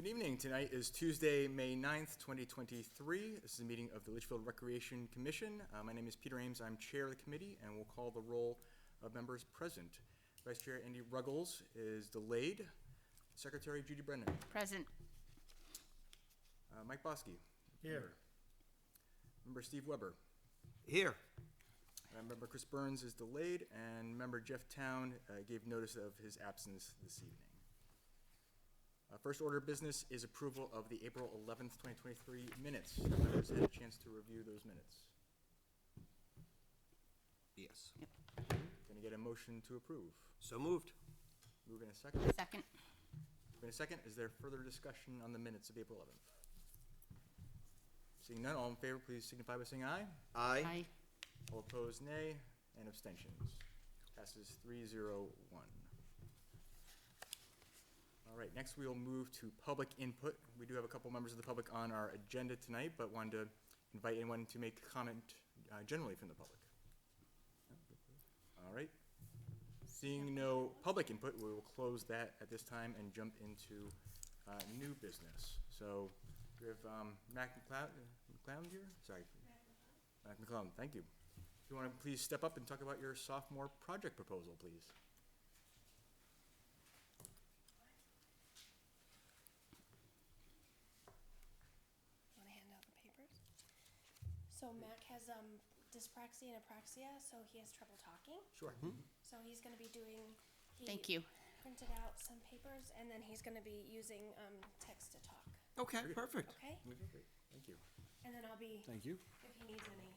Good evening. Tonight is Tuesday, May 9th, 2023. This is a meeting of the Litchfield Recreation Commission. My name is Peter Ames. I'm chair of the committee, and we'll call the roll of members present. Vice Chair Andy Ruggles is delayed. Secretary Judy Brennan. Present. Mike Bosky. Here. Member Steve Weber. Here. Member Chris Burns is delayed, and member Jeff Town gave notice of his absence this evening. First order of business is approval of the April 11th, 2023 minutes. Have members had a chance to review those minutes? Yes. Can I get a motion to approve? So moved. Move in a second. Second. In a second, is there further discussion on the minutes of April 11th? Seeing none, all in favor, please signify by saying aye. Aye. Aye. All opposed, nay, and abstentions. Passes 3-0-1. All right, next we'll move to public input. We do have a couple members of the public on our agenda tonight, but wanted to invite anyone to make comment generally from the public. All right. Seeing no public input, we will close that at this time and jump into new business. So we have Mac McCloud here? Sorry. Mac McCloud, thank you. If you want to please step up and talk about your sophomore project proposal, please. Want to hand out the papers? So Mac has dyspraxia and apraxia, so he has trouble talking. Sure. So he's going to be doing. He Thank you. Printed out some papers, and then he's going to be using text to talk. Okay, perfect. Okay. Great. Thank you. And then I'll be. Thank you. If he needs any.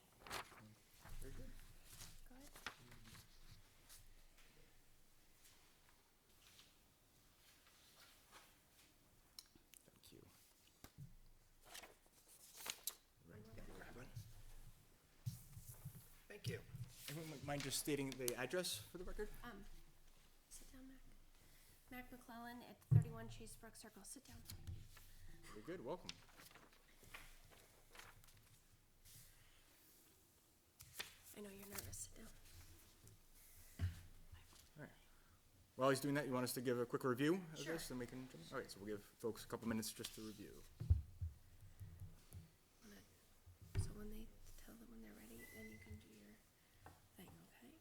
Very good. Go ahead. Thank you. Thank you. Anyone mind just stating the address for the record? Sit down, Mac. Mac McClellan at 31 Chasebrook Circle. Sit down. Very good. Welcome. I know you're nervous. Sit down. All right. While he's doing that, you want us to give a quick review of Sure. this, and we can. All right. So we'll give folks a couple minutes just to review. So when they tell them when they're ready, then you can do your thing, okay?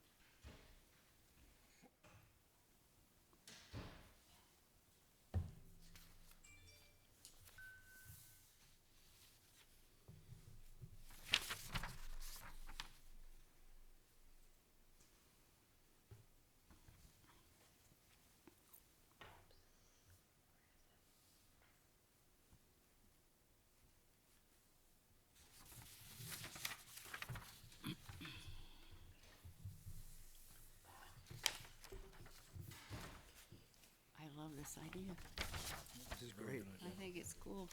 I love this idea. This is great. I think it's cool.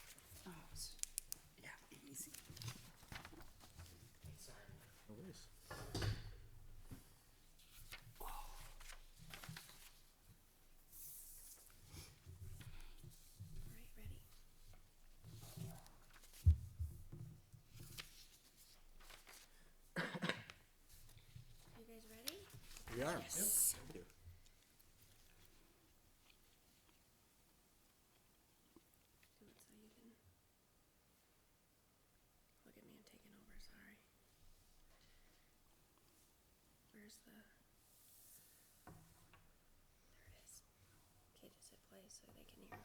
Oh, Yeah, easy. No worries. All right, ready? You guys ready? We are. Yes. Thank you. Do it so you can look at me. I'm taking over. Sorry. Where's the? There it is. Okay, just hit play so they can hear.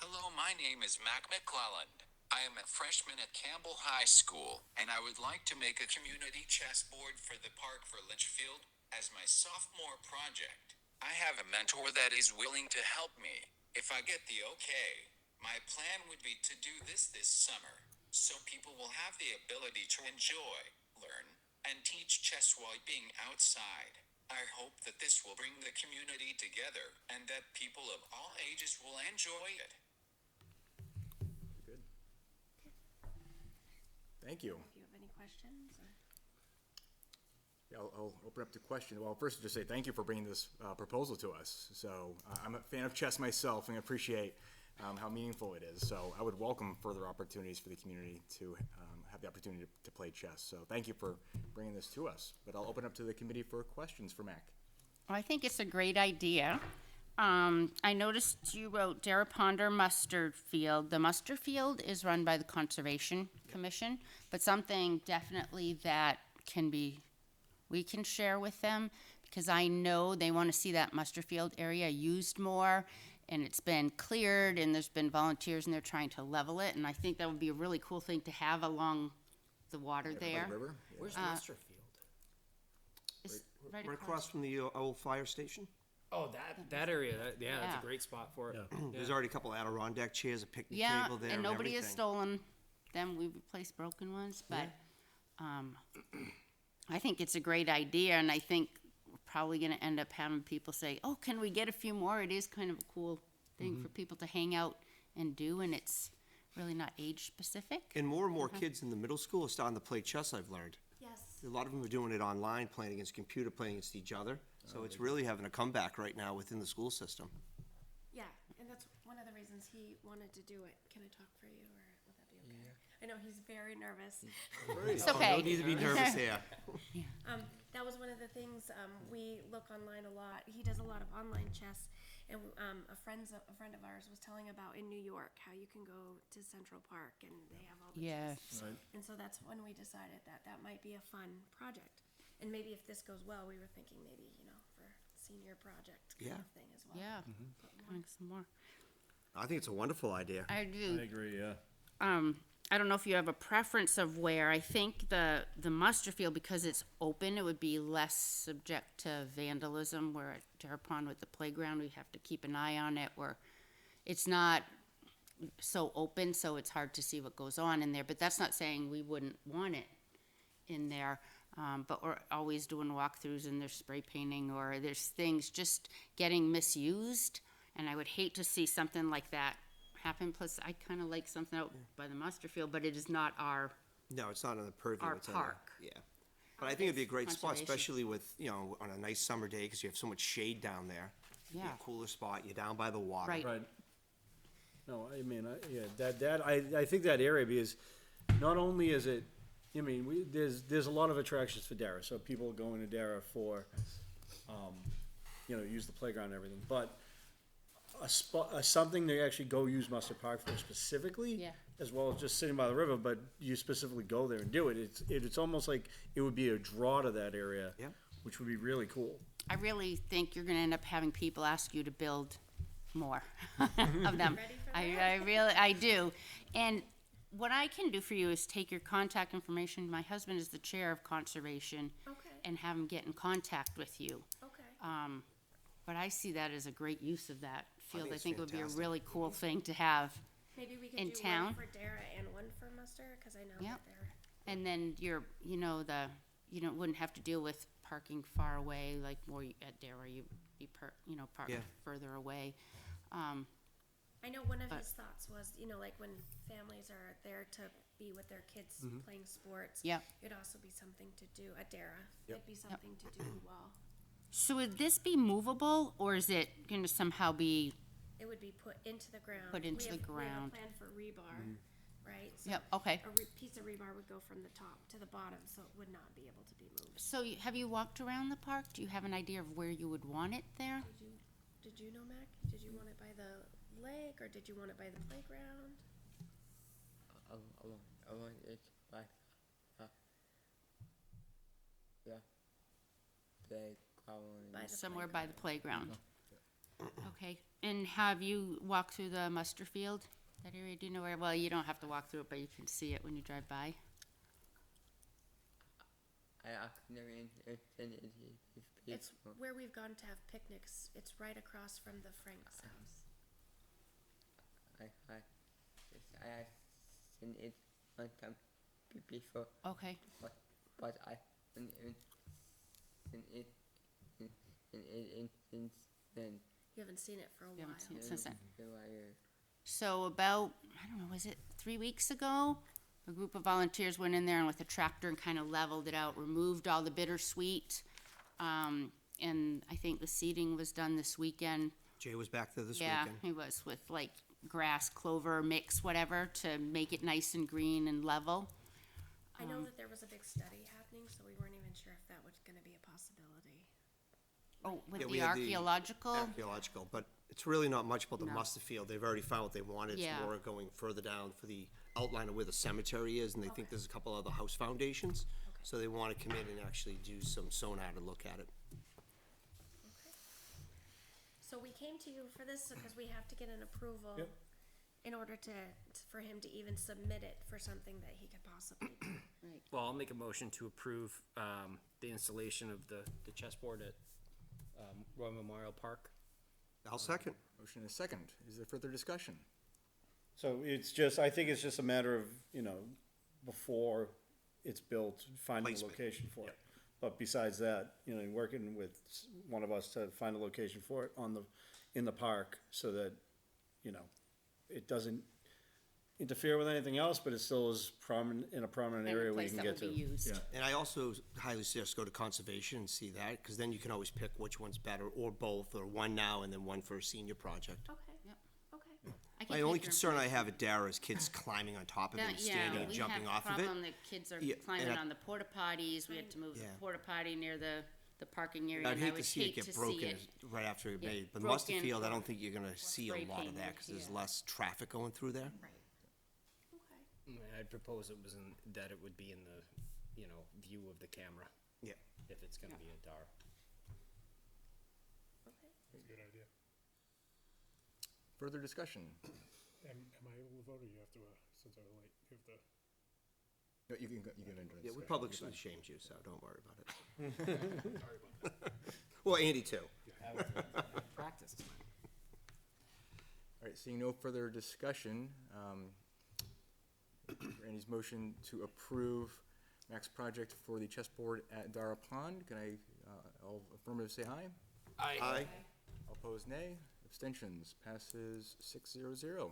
Hello, my name is Mac McClelland. I am a freshman at Campbell High School, and I would like to make a community chessboard for the park for Litchfield as my sophomore project. I have a mentor that is willing to help me if I get the okay. My plan would be to do this summer, so people will have the ability to enjoy, learn, and teach chess while being outside. I hope that this will bring the community together and that people of all ages will enjoy it. Good. Thank you. If you have any questions, or Yeah, I'll open up to questions. Well, first, just say thank you for bringing this proposal to us. So I'm a fan of chess myself, and I appreciate how meaningful it is. So I would welcome further opportunities for the community to have the opportunity to play chess. So thank you for bringing this to us. But I'll open up to the committee for questions for Mac. I think it's a great idea. I noticed you wrote Daraponder Mustard Field. The mustard field is run by the Conservation Commission, but something definitely that we can share with them, because I know they want to see that mustard field area used more, and it's been cleared, and there's been volunteers, and they're trying to level it, and I think that would be a really cool thing to have along the water there. River? Where's Masterfield? It's Right across from the old fire station? Oh, that area, that's Yeah. a great spot for it. There's already a couple Adirondack chairs, a picnic Yeah, table there and and nobody has everything. stolen them. We replaced broken ones, but I think it's a great idea, and I think we're probably going to end up having people say, "Oh, can we get a few more?" It is kind of a cool thing for people to hang out and do, and it's really not age specific. And more kids in the middle school are starting to play chess, I've learned. Yes. A lot of them are doing it online, playing against computer, playing against each other. So it's really having a comeback right now within the school system. Yeah, and that's one of the reasons he wanted to do it. Can I talk for you, or will that be okay? I know he's very nervous. It's okay. No need to be nervous here. That was one of the things, we look online a lot. He does a lot of online chess, and a friend of ours was telling about in New York how you can go to Central Park and they have all the Yes. chess. And so that's when we decided that that might be a fun project. And maybe if this goes well, we were thinking maybe, for senior project kind Yeah. of thing as well. Yeah, Put more. having some more. I think it's a wonderful idea. I do. agree, yeah. I don't know if you have a preference of where. I think the muster field, because it's open, it would be less subject to vandalism, where at Darapon with the playground, we have to keep an eye on it, where it's not so open, so it's hard to see what goes on in there. But that's not saying we wouldn't want it in there. But we're always doing walkthroughs, and there's spray painting, or there's things just getting misused. And I would hate to see something like that happen. Plus, I kind of like something out by the muster field, but it is not our. No, it's not in the purview. Our it's in park. Yeah. But I think it'd be a great spot, Conservation. especially with, on a nice summer day, because you have so much shade down there. Be Yeah. a cooler spot, you're down by the water. Right. Right. No, I mean, I think that area, because not only is it, there's a lot of attractions for Dara, so people are going to Dara for, use the playground and everything, but something to actually go use Mustard Park for specifically, Yeah. as well as just sitting by the river, but you specifically go there and do it, it's almost like it would be a draw to that area. Yep. Which would be really cool. I really think you're going to end up having people ask you to build more of them. Ready for I do. And what I can do for you is take your contact information. My husband is the chair of conservation, Okay, and have him get in contact with you. okay. But I see that as a great use of that field. think I it's think it would be a fantastic. really cool thing to have. Maybe we could in do town. one for Dara and one for Muster, because I know Yep. that they're. And then wouldn't have to deal with parking far away, like more at Dara, you'd be parked Yeah. further away. I know one of But- his thoughts was, like when families are there to be with their kids playing sports. Yep. It'd also be something to do at Dara. It'd be something to do while So would this be movable, or is it going to somehow be? it would be put into the ground. Put into the We have ground. a plan for rebar, right? So Yep. Okay. a piece of rebar would go from the top to the bottom, so it would not be able to be moved. So have you walked around the park? Do you have an idea of where you would want it there? Did you know, Mac? Did you want it by the lake, or did you want it by the playground? I want it by the playground. By the Somewhere by the playground. Okay. And have you walked through the muster field? That area? Do you know where? Well, you don't have to walk through it, but you can see it when you drive by. It's where we've gone to have picnics. It's right across from the Frank's house. I have seen it one time before, Okay. but I haven't seen it since then. You haven't seen it for a You while. haven't seen it since then. So So about, I don't know, was it 3 weeks ago? A group of volunteers went in there and with a tractor and kind of leveled it out, removed all the bittersweet. And I think the seeding was done this weekend. Jay was back there this Yeah, weekend. he was, with like grass, clover, mix, whatever, to make it nice and green and level. I know that there was a big study happening, so we weren't even sure if that was gonna be a possibility. Oh, with Yeah, we the had the archaeological? Archaeological, but it's really not much about the No. muster field. They've already found what they wanted. It's Yeah. more going further down for the outline of where the cemetery is, and they think there's a couple other house foundations. So they wanna come in and actually do some sonar to look at it. So we came to you for this because we have to get an approval Yep. in order for him to even submit it for something that he could possibly do. Well, I'll make a motion to approve, the installation of the chessboard at, Royal Memorial Park. I'll second. Motion is second. Is there further discussion? So it's just, I think it's just a matter of, you know, before it's built, finding a Placement. location for it. But besides that, you know, working with one of us to find a location for it in the park so that, you know, it doesn't interfere with anything else, but it still is in a prominent And a area where you place can that get will to. be used. Yeah. And I also highly suggest go to conservation and see that, because then you can always pick which one's better, or both, or one now and then one for a senior project. Okay. Yep. Okay. I can My only take your concern I have at Dara is kids climbing on top of it and standing and jumping off of We it. have a problem that kids are Yeah, and climbing I- on the porta potties, we had to move the Yeah. porta potty near the parking area, I'd and I hate would to see it get broken it. right after it Yeah, made, but Muster broken Field, I or don't think you're gonna see a spray lot of that, painted, because there's yeah. less traffic going through there. Right. Okay. I'd propose it was that it would be in the, you know, view of the camera, Yeah. if it's gonna Yeah. be a DAR. Okay. That's a good idea. Further discussion? Am I able to vote, or you have to, since I was late, you have to? No, you can enter the Yeah, we discussion. publicly shamed you, so don't worry about it. Well, Andy too. Practice tonight. All right, seeing no further discussion, Randy's motion to approve Mac's project for the chessboard at Dara Pond. Can I, all affirmative say aye? Aye. All opposed, nay. Abstentions, passes 6-0-0. Awesome.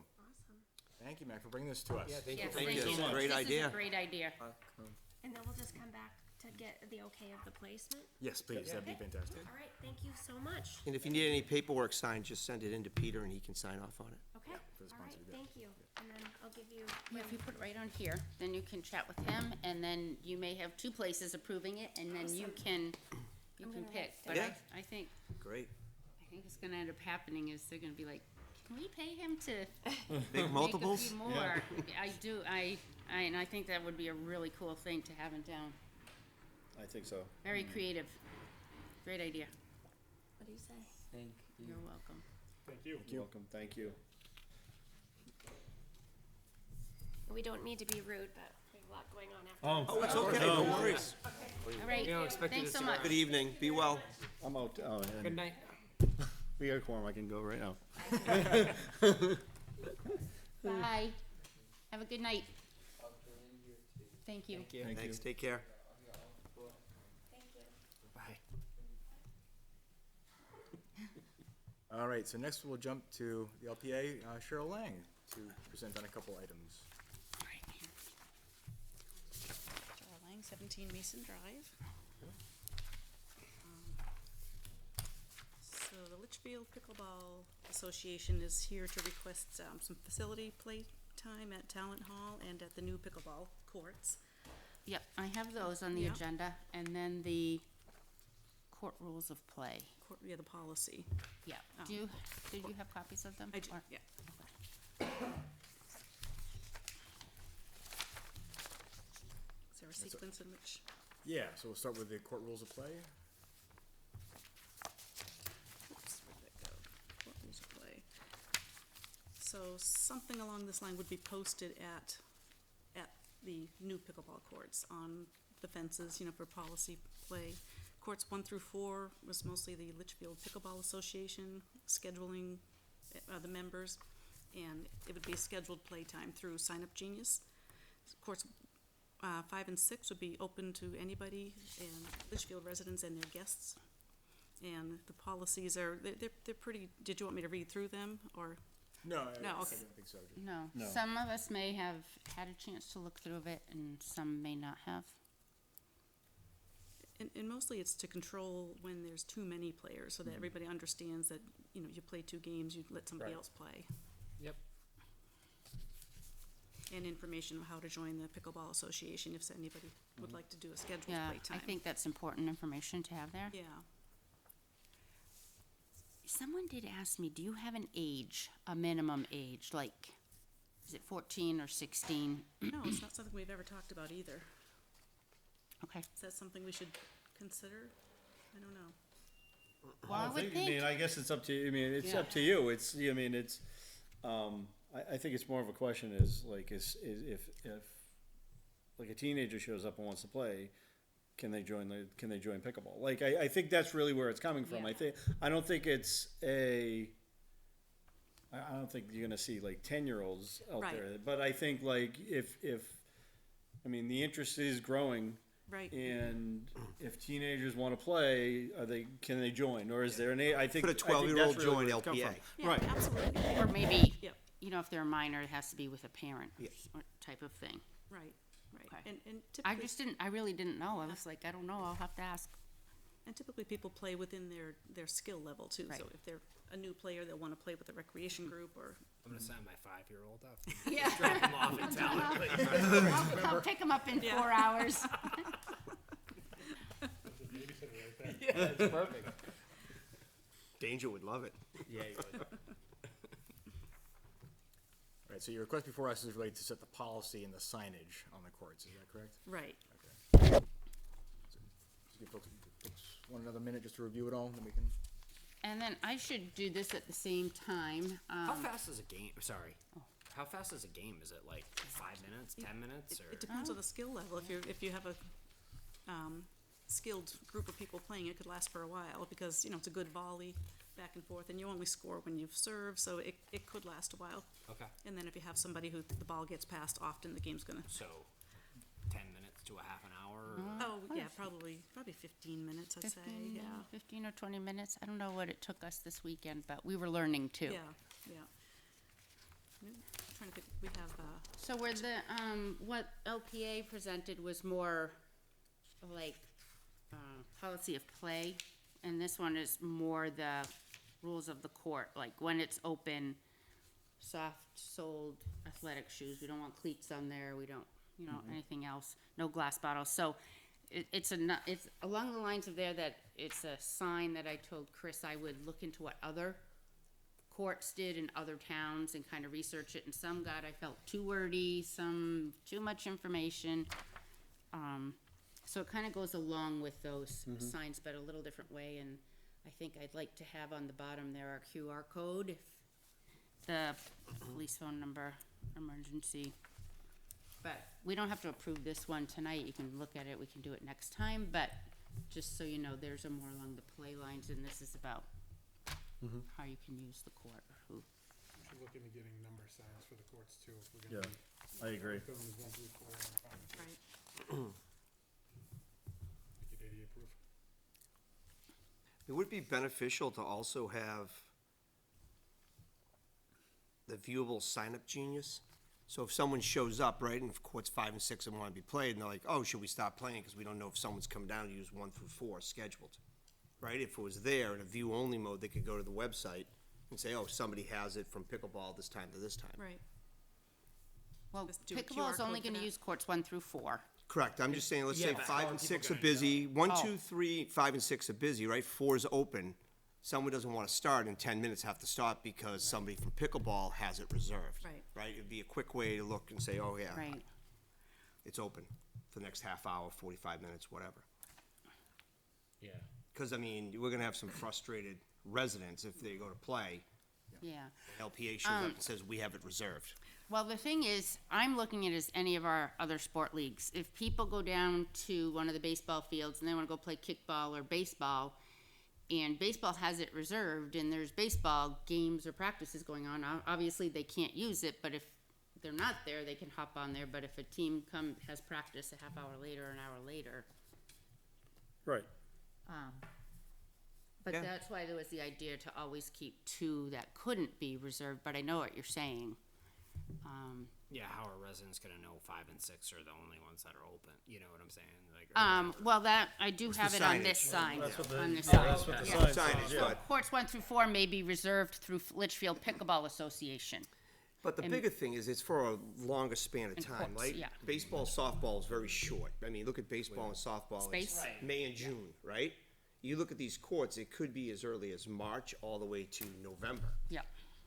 Thank you, Mac, for bringing this to us. Yes, Thank you. thank you. Great This is idea. a great idea. And then we'll just come back to get the okay of the placement. Yes, please, that'd be fantastic. All right, thank you so much. And if you need any paperwork signed, just send it in to Peter and he can sign off on it. Okay, for the all right, sponsor, yeah. thank you. And then I'll give you, Yeah, if you put it right on here, then you can chat with him, and then you may have two places approving it, and then you can I'm gonna pick. write But down. I think Great. it's gonna end up happening is they're gonna be like, can we pay him to Big make a multiples? few more? I do, and I think that would be a really cool thing to have in town. I think so. Very creative. Great idea. what do you say? Thank you. You're welcome. Thank you. You're welcome, thank you. We don't mean to be rude, but we have a lot going on after. Oh, It's okay, no worries. All right, You don't expect you thanks to so see much. Good evening, be well. I'm out, Good and night. we got a quorum, I can go right now. Bye. Have a good night. Thank you. Thank you. Thanks, take care. Thank you. Bye. All right, so next we'll jump to the LPA, Cheryl Lang, to present on a couple items. Cheryl Lang, 17 Mason Drive. So the Litchfield Pickleball Association is here to request some facility play time at Talent Hall and at the new pickleball courts. Yep, I have those on the Yeah. agenda, and then the court rules of play. Yeah, the policy. Yeah, Oh. did you have copies of them? I do, Or- yeah. Is there a sequence in which? Yeah, so we'll start with the court rules of play. Oops, where did that go? Court rules of play. So something along this line would be posted at the new pickleball courts on the fences, for policy play. Courts 1 through 4 was mostly the Litchfield Pickleball Association scheduling the members, and it would be scheduled playtime through Sign Up Genius. Courts 5 and 6 would be open to anybody, and Litchfield residents and their guests. And the policies are, they're pretty, did you want me to read through them, or? No, No, I okay. don't think so. No, No. some of us may have had a chance to look through it, and some may not have. And mostly it's to control when there's too many players, so that everybody understands that, you play 2 games, you let somebody Right. else play. Yep. And information on how to join the Pickleball Association if anybody would like to do a scheduled Yeah, play time. I think that's important information to have there. Yeah. Someone did ask me, do you have an age, a minimum age, like, is it 14 or 16? No, it's not something we've ever talked about either. Okay. Is that something we should consider? I don't know. Well, I would I think, mean, I guess it's up to, I mean, it's Yeah. up to you, it's, I mean, it's, I think it's more of a question is, like, is if, like, a teenager shows up and wants to play, can they join pickleball? Like, I think that's really where it's coming from, Yeah. I don't think it's I don't think you're gonna see, like, 10-year-olds out Right. there, but I think, like, if, I mean, the interest is growing, Right. and if teenagers want to play, can they join, or is there an I think Could a I think 12-year-old that's really join where it's come LPA? from. Yeah, Right. absolutely. or maybe, Yep. you know, if they're a minor, it has to be with a parent Yeah. or type of thing. Right, right. Okay. And I typically, just didn't, I really didn't know. I was like, I don't know, I'll have to ask. and typically people play within their skill level too. So Right. if they're a new player, they'll want to play with a recreation group or, I'm gonna sign my 5-year-old up. Yeah. Drop him off in town. I'll pick them up in Yeah. 4 hours. There's a babysitter right there. Yeah, that's perfect. Danger would love it. Yeah, you would. All right, so your request before us is related to set the policy and the signage on the courts, is that correct? right. Okay. So, give folks one another minute just to review it all, then we can. And then I should do this at the same time. How fast is a game? Sorry. How fast is a game? Is it like 5 minutes, 10 minutes, or? It depends on the skill level. If you have a skilled group of people playing, it could last for a while because, you know, it's a good volley back and forth, and you only score when you've served, so it could last a while. Okay. And then if you have somebody who the ball gets passed often, the game's gonna, So, 10 minutes to a half an hour? oh, yeah, probably 15 minutes, I'd say, 15, yeah. 15 or 20 minutes. I don't know what it took us this weekend, but we were learning too. Yeah, yeah. I'm trying to think, we have, So where the, what LPA presented was more like, policy of play, and this one is more the rules of the court, like when it's open, soft-soled athletic shoes, we don't want cleats on there, we don't, you know, anything else, no glass bottles, so it's along the lines of there that it's a sign that I told Chris I would look into what other courts did in other towns and kind of research it, and some I felt too wordy, some too much information. So it kind of goes along with those signs, but a little different way, and I think I'd like to have on the bottom there our QR code, if the police phone number, emergency. But we don't have to approve this one tonight, you can look at it, we can do it next time, but just so you know, there's a more along the play lines, and this is about how you can use the court, or who. We should look into getting number signs for the courts too, if we're gonna Yeah, I agree. put them as 1 through 4 and 5 and 6. right, Make it ADA proof. It would be beneficial to also have the viewable sign-up genius. So if someone shows up, right, and if courts 5 and 6 and want to be played, and they're like, oh, should we stop playing? Because we don't know if someone's come down to use 1 through 4 scheduled, right? If it was there in a view-only mode, they could go to the website and say, oh, somebody has it from pickleball this time to this time. right. Well, Just do a pickleball is QR only code for gonna that. use courts 1 through 4. Correct, I'm just saying, let's say Yeah, but 5 how are and people 6 are gonna busy, 1, Oh. 2, 3, 5 and 6 are busy, right? 4 is open. Someone doesn't want to start, in 10 minutes have to stop because somebody from pickleball has it reserved. Right. Right, it'd be a quick way to look and say, oh, yeah. Right. It's open for the next half hour, 45 minutes, whatever. Yeah. Because, I mean, we're gonna have some frustrated residents if they go to play. Yeah. LPA shows up and says, we have it reserved. Well, the thing is, I'm looking at it as any of our other sport leagues. If people go down to one of the baseball fields and they wanna go play kickball or baseball, and baseball has it reserved, and there's baseball games or practices going on, obviously they can't use it, but if they're not there, they can hop on there, but if a team has practice a half hour later, or an hour later, Right. but Yeah. that's why there was the idea to always keep 2 that couldn't be reserved, but I know what you're saying. Yeah, how are residents gonna know 5 and 6 are the only ones that are open? You know what I'm saying? Like, Well, that, I do have the it on this signage. sign, That's what the, on this yeah, sign. that's what the Yeah. sign Signage, says, yeah. but, Courts 1 through 4 may be reserved through Litchfield Pickleball Association. but the And- bigger thing is, it's for a longer span of And time, courts, right? yeah. Baseball, softball is very short. I mean, look at baseball and softball, Space. it's Right. May and June, right? you look at these courts, it could be as early as March all the way to November. Yeah,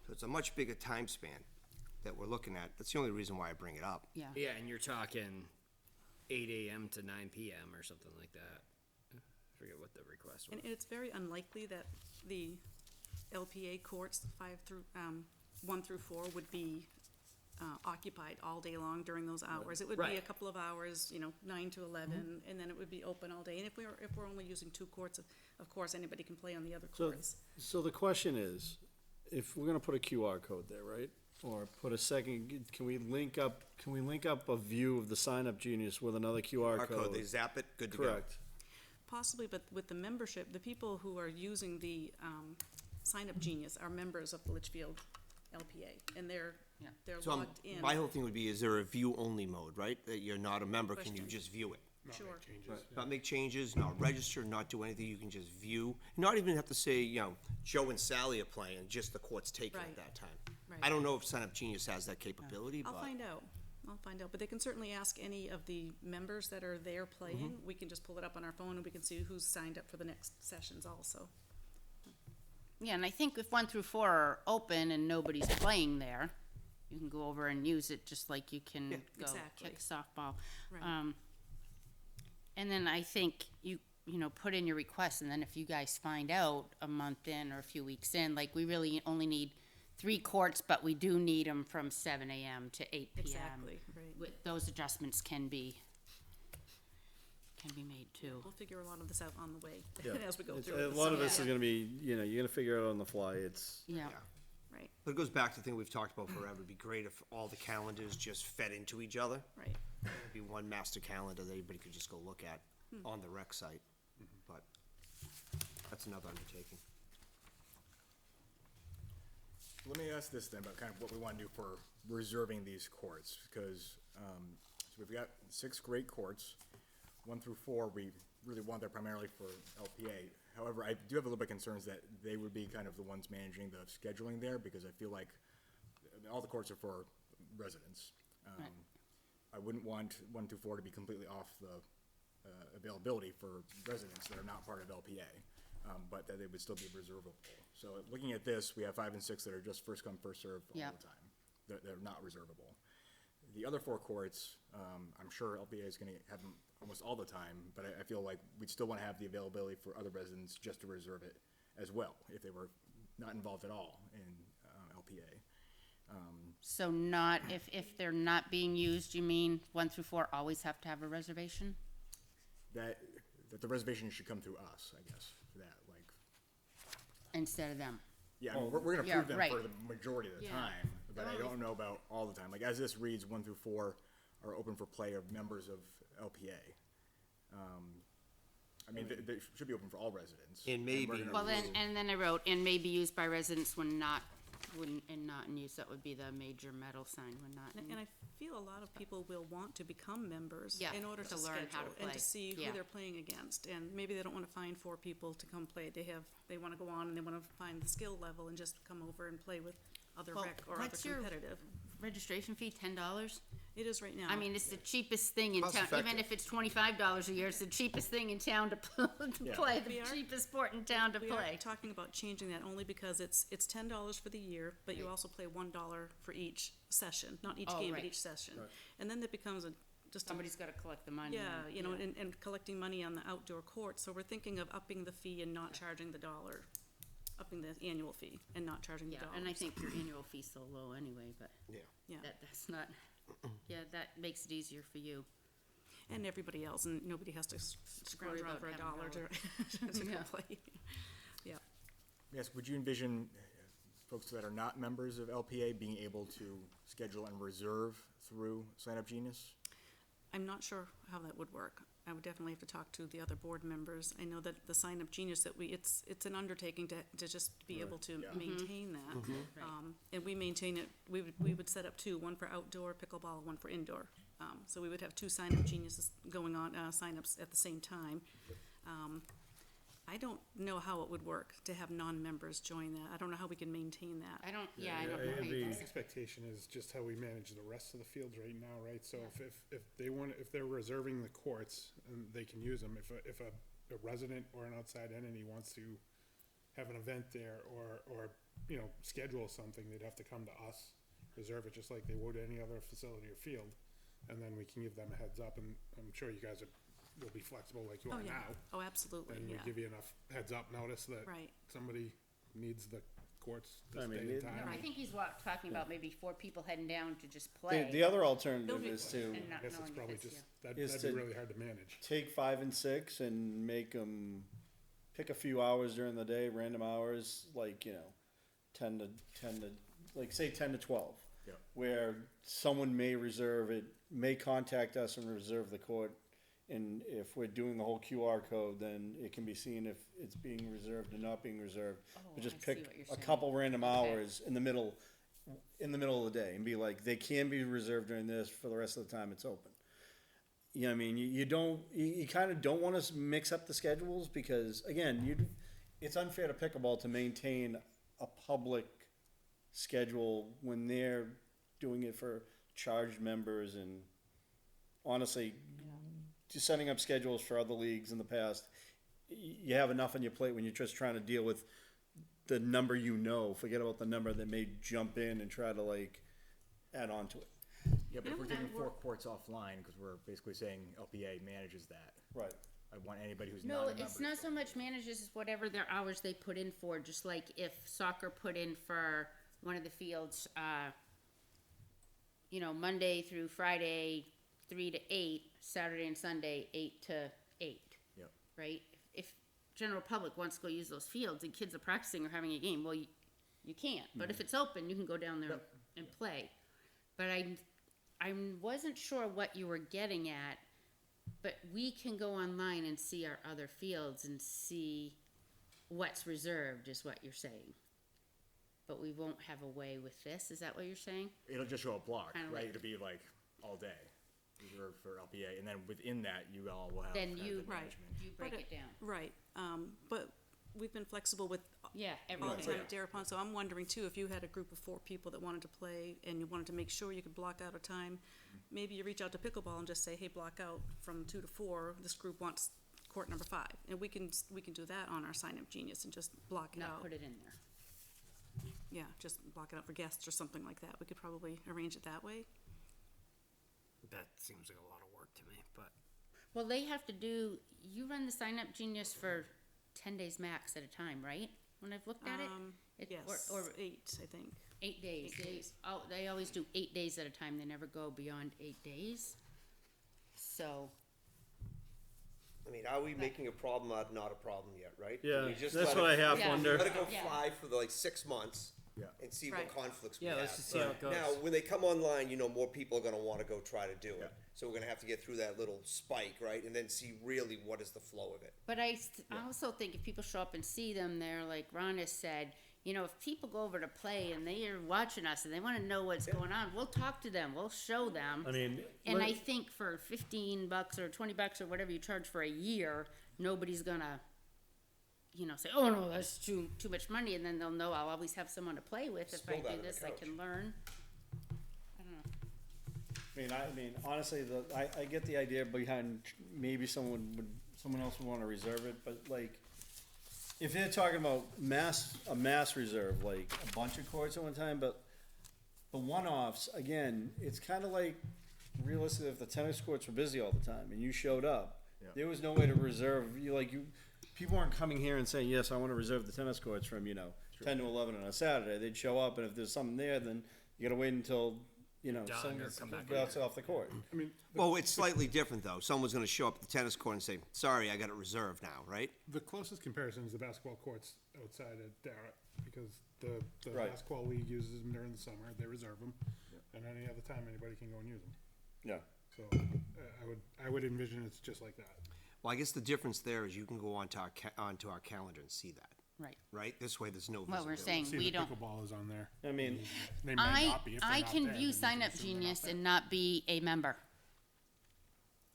So it's a much bigger time span that we're looking at. That's the only reason why I bring it up. yeah. Yeah, and you're talking 8 AM to 9 PM or something like that. I forget what the request was. And it's very unlikely that the LPA courts, 1 through 4, would be occupied all day long during those hours. It would be a Right. couple of hours, 9 to 11, and then it would be open all day. And if we're only using 2 courts, of course, anybody can play on the other courts. So the question is, if we're gonna put a QR code there, right? Or put a second, can we link up a view of the Sign Up Genius with another QR Our code, they code? zap it, good to go. Correct. Possibly, but with the membership, the people who are using the Sign Up Genius are members of the Litchfield LPA, and they're So I'm- logged in. my whole thing would be, is there a view-only mode, right? That you're not a member, can you Question. just view it? Not Sure. make changes. Not make changes, not register, not do anything, you can just view. Not even have to say, Joe and Sally are playing, just the court's taken at Right. that time. Right. I don't know if Sign Up Genius has that capability, I'll but find out, but they can certainly ask any of the members that are there playing. Mm-hmm. We can just pull it up on our phone and we can see who's signed up for the next sessions also. Yeah, and I think if 1 through 4 are open and nobody's playing there, you can go over and use it just like you can Yeah, go exactly. kick softball. Right. And then I think you put in your request, and then if you guys find out a month in or a few weeks in, like, we really only need 3 courts, but we do need them from 7 AM to 8 PM. Exactly, right. With, those adjustments can be made too. We'll figure a lot of this out on the way Yeah. as we go It's- through A it. lot of So, this is yeah, gonna be, you're gonna figure it out on the fly. It's, Yeah, yeah. Right, But it goes back to the thing we've talked about forever. It'd be great if all the calendars just fed into each other. right. It'd be one master calendar that everybody could just go look at on the rec site. But that's another undertaking. Let me ask this then about kind of what we want to do for reserving these courts, because, so we've got 6 great courts, 1 through 4, we really want that primarily for LPA. However, I do have a little bit concerns that they would be kind of the ones managing the scheduling there, because I feel like all the courts are for residents. Right. I wouldn't want 1 through 4 to be completely off the availability for residents that are not part of LPA, but that they would still be reservable. So looking at this, we have 5 and 6 that are just first come, first served all Yep. the time. They're not reservable. The other 4 courts, I'm sure LPA is gonna have them almost all the time, but I feel like we'd still wanna have the availability for other residents just to reserve it as well, if they were not involved at all in LPA. so not, if they're not being used, you mean 1 through 4 always have to have a reservation? That the reservation should come through us, I guess, for that, like, Instead of them? yeah, I mean, we're gonna Yeah, approve them right. for the majority of the Yeah. time, but I don't know about all the time. Like, as this reads, 1 through 4 are open for play of members of LPA. I mean, they should be open for all residents. And maybe- we're gonna Well, then, approve- and then I wrote, and may be used by residents when not, and not in use, that would be the major metal sign, when not in. And I feel a lot of people will want to become members Yeah, in order to to learn how to schedule and play. to see who Yeah. they're playing against. And maybe they don't wanna find 4 people to come play. They wanna go on and they wanna find the skill level and just come over and play with other Well, rec or other what's your- competitive. Registration fee, $10? It is right now. I mean, it's the cheapest thing in Cost town, even effective. if it's $25 a year, it's the cheapest thing in town to Yeah. play, We the are- cheapest sport in town to We are play. talking about changing that only because it's $10 for the year, but you also play $1 for each session, not each Oh, game, right. but each session. And then that becomes just a Somebody's gotta collect the money. Yeah, and- you know, and collecting money on the outdoor court, so we're thinking of upping the fee and not charging the dollar, upping the annual fee and not charging the Yeah, dollar. and I think your annual fee's so low anyway, but Yeah, that's not, yeah, that makes it easier for you. and everybody else, and nobody has to scrounge around about for a having dollar dollar. to Yeah. go play. Yeah, Yes, would you envision folks that are not members of LPA being able to schedule and reserve through Sign Up Genius? I'm not sure how that would work. I would definitely have to talk to the other board members. I know that the Sign Up Genius, that it's an undertaking to just be able to Yeah. maintain that. Right. And we maintain it, we would set up 2, one for outdoor pickleball, one for indoor. So we would have 2 Sign Up Geniuses going on, signups at the same time. I don't know how it would work to have non-members join that. I don't know how we can maintain that. I don't know how The you do expectation is just how we manage the rest of the fields right now, right? So if they want, if they're reserving the courts, and they can use them, if a a resident or an outside entity wants to have an event there or, you know, schedule something, they'd have to come to us, reserve it just like they would any other facility or field. And then we can give them a heads up, and I'm sure you guys will be flexible like you Oh, are yeah. now. Oh, absolutely, And we yeah. give you enough heads up notice that Right. somebody needs the courts I this mean, day and it- time. I think he's talking about maybe 4 people heading down to just The, play. the other alternative It'll be- is to And not I guess it's knowing if probably it's, just, yeah. Is that'd be to- really hard to manage. take 5 and 6 and make them pick a few hours during the day, random hours, like, you know, 10 to, like, say 10 to 12. Yeah. Where someone may reserve it, may contact us and reserve the court. And if we're doing the whole QR code, then it can be seen if it's being reserved or not being reserved. Oh, But just I see pick what you're a saying. couple random Okay. hours in the middle of the day and be like, they can be reserved during this, for the rest of the time it's open. You know what I mean? You kind of don't want to mix up the schedules because, again, it's unfair to pickleball to maintain a public schedule when they're doing it for charged members, and honestly, just setting up schedules for other leagues in the past, you have enough on your plate when you're just trying to deal with the number forget about the number that may jump in and try to like add on to it. Yeah, but if we're And taking we're- 4 courts offline, because we're basically saying LPA manages that, Right. I want anybody who's No, not a member. it's not so much managers, it's whatever their hours they put in for, just like if soccer put in for one of the fields, you know, Monday through Friday, 3 to 8, Saturday and Sunday, 8 to 8. Yep. Right? If general public wants to go use those fields and kids are practicing or having a game, well, you can't. But if it's open, you can go down there and play. But I wasn't sure what you were getting at, but we can go online and see our other fields and see what's reserved, is what you're saying. But we won't have a way with this, is that what you're saying? It'll just show a block, Kinda right? like- It'll be like all day, reserved for LPA, and then within that, you all will have. Then kind of you, the management. you break it down. Right, but we've been flexible with Yeah, all the everything. time at Darapon, so I'm wondering too, if you had a group of 4 people that wanted to play and you wanted to make sure you could block out a time, maybe you reach out to pickleball and just say, hey, block out from 2 to 4, this group wants court number 5. And we can do that on our sign up Genius and just block it Not out. put it in there. Yeah, just block it out for guests or something like that. We could probably arrange it that way. That seems like a lot of work to me, but Well, they have to do, you run the sign up Genius for 10 days max at a time, right? When I've looked at it? Yes, Or or 8, I think. 8 days. 8 days. They always do 8 days at a time. They never go beyond 8 days. So, I mean, are we making a problem out of not a problem yet, right? Yeah, We just that's let what I it- half Yeah. wonder. Let it go Yeah. fly for like 6 months. Yeah. And see Right. what conflicts we yeah, have. let's just see how it goes. Now, when they come online, you know, more people are gonna wanna go try to do Yeah. it. So we're gonna have to get through that little spike, right? And then see really what is the flow of it. but I also think if people show up and see them there, like Ron has said, you know, if people go over to play and they are watching us and they want to know what's going on, we'll talk to them, we'll show them. I mean, And I think for $15 or $20 or whatever you charge for a year, nobody's gonna, you know, say, oh no, that's too much money, and then they'll know I'll always have someone to play with. If Spill I that do on the this, I couch. can learn. I don't know. I mean, honestly, I get the idea behind maybe someone else would wanna reserve it, but like, if they're talking about a mass reserve, like a bunch of courts at one time, but the one-offs, again, it's kinda like, realistically, if the tennis courts were busy all the time and you showed up, Yeah. there was no way to reserve, people aren't coming here and saying, yes, I wanna reserve the tennis courts from, 10 to 11 on a Saturday. They'd show up, and if there's something there, then you gotta wait until, Done someone or gets come back gets off the court. I mean, Well, it's slightly different though. Someone's gonna show up at the tennis court and say, sorry, I got it reserved now, right? the closest comparison is the basketball courts outside of Darrett, because the Right. basketball league uses them during the summer, they reserve them, and any other time, anybody can go and use them. Yeah. So, I would envision it's just like that. Well, I guess the difference there is you can go onto our calendar and see that, Right. right? This way, there's no Well, we're visibility. saying See, we the don't. pickleball is on there. I mean, They may not be if they're I not can there, view then Sign we Up can assume they're not Genius there. and not be a member.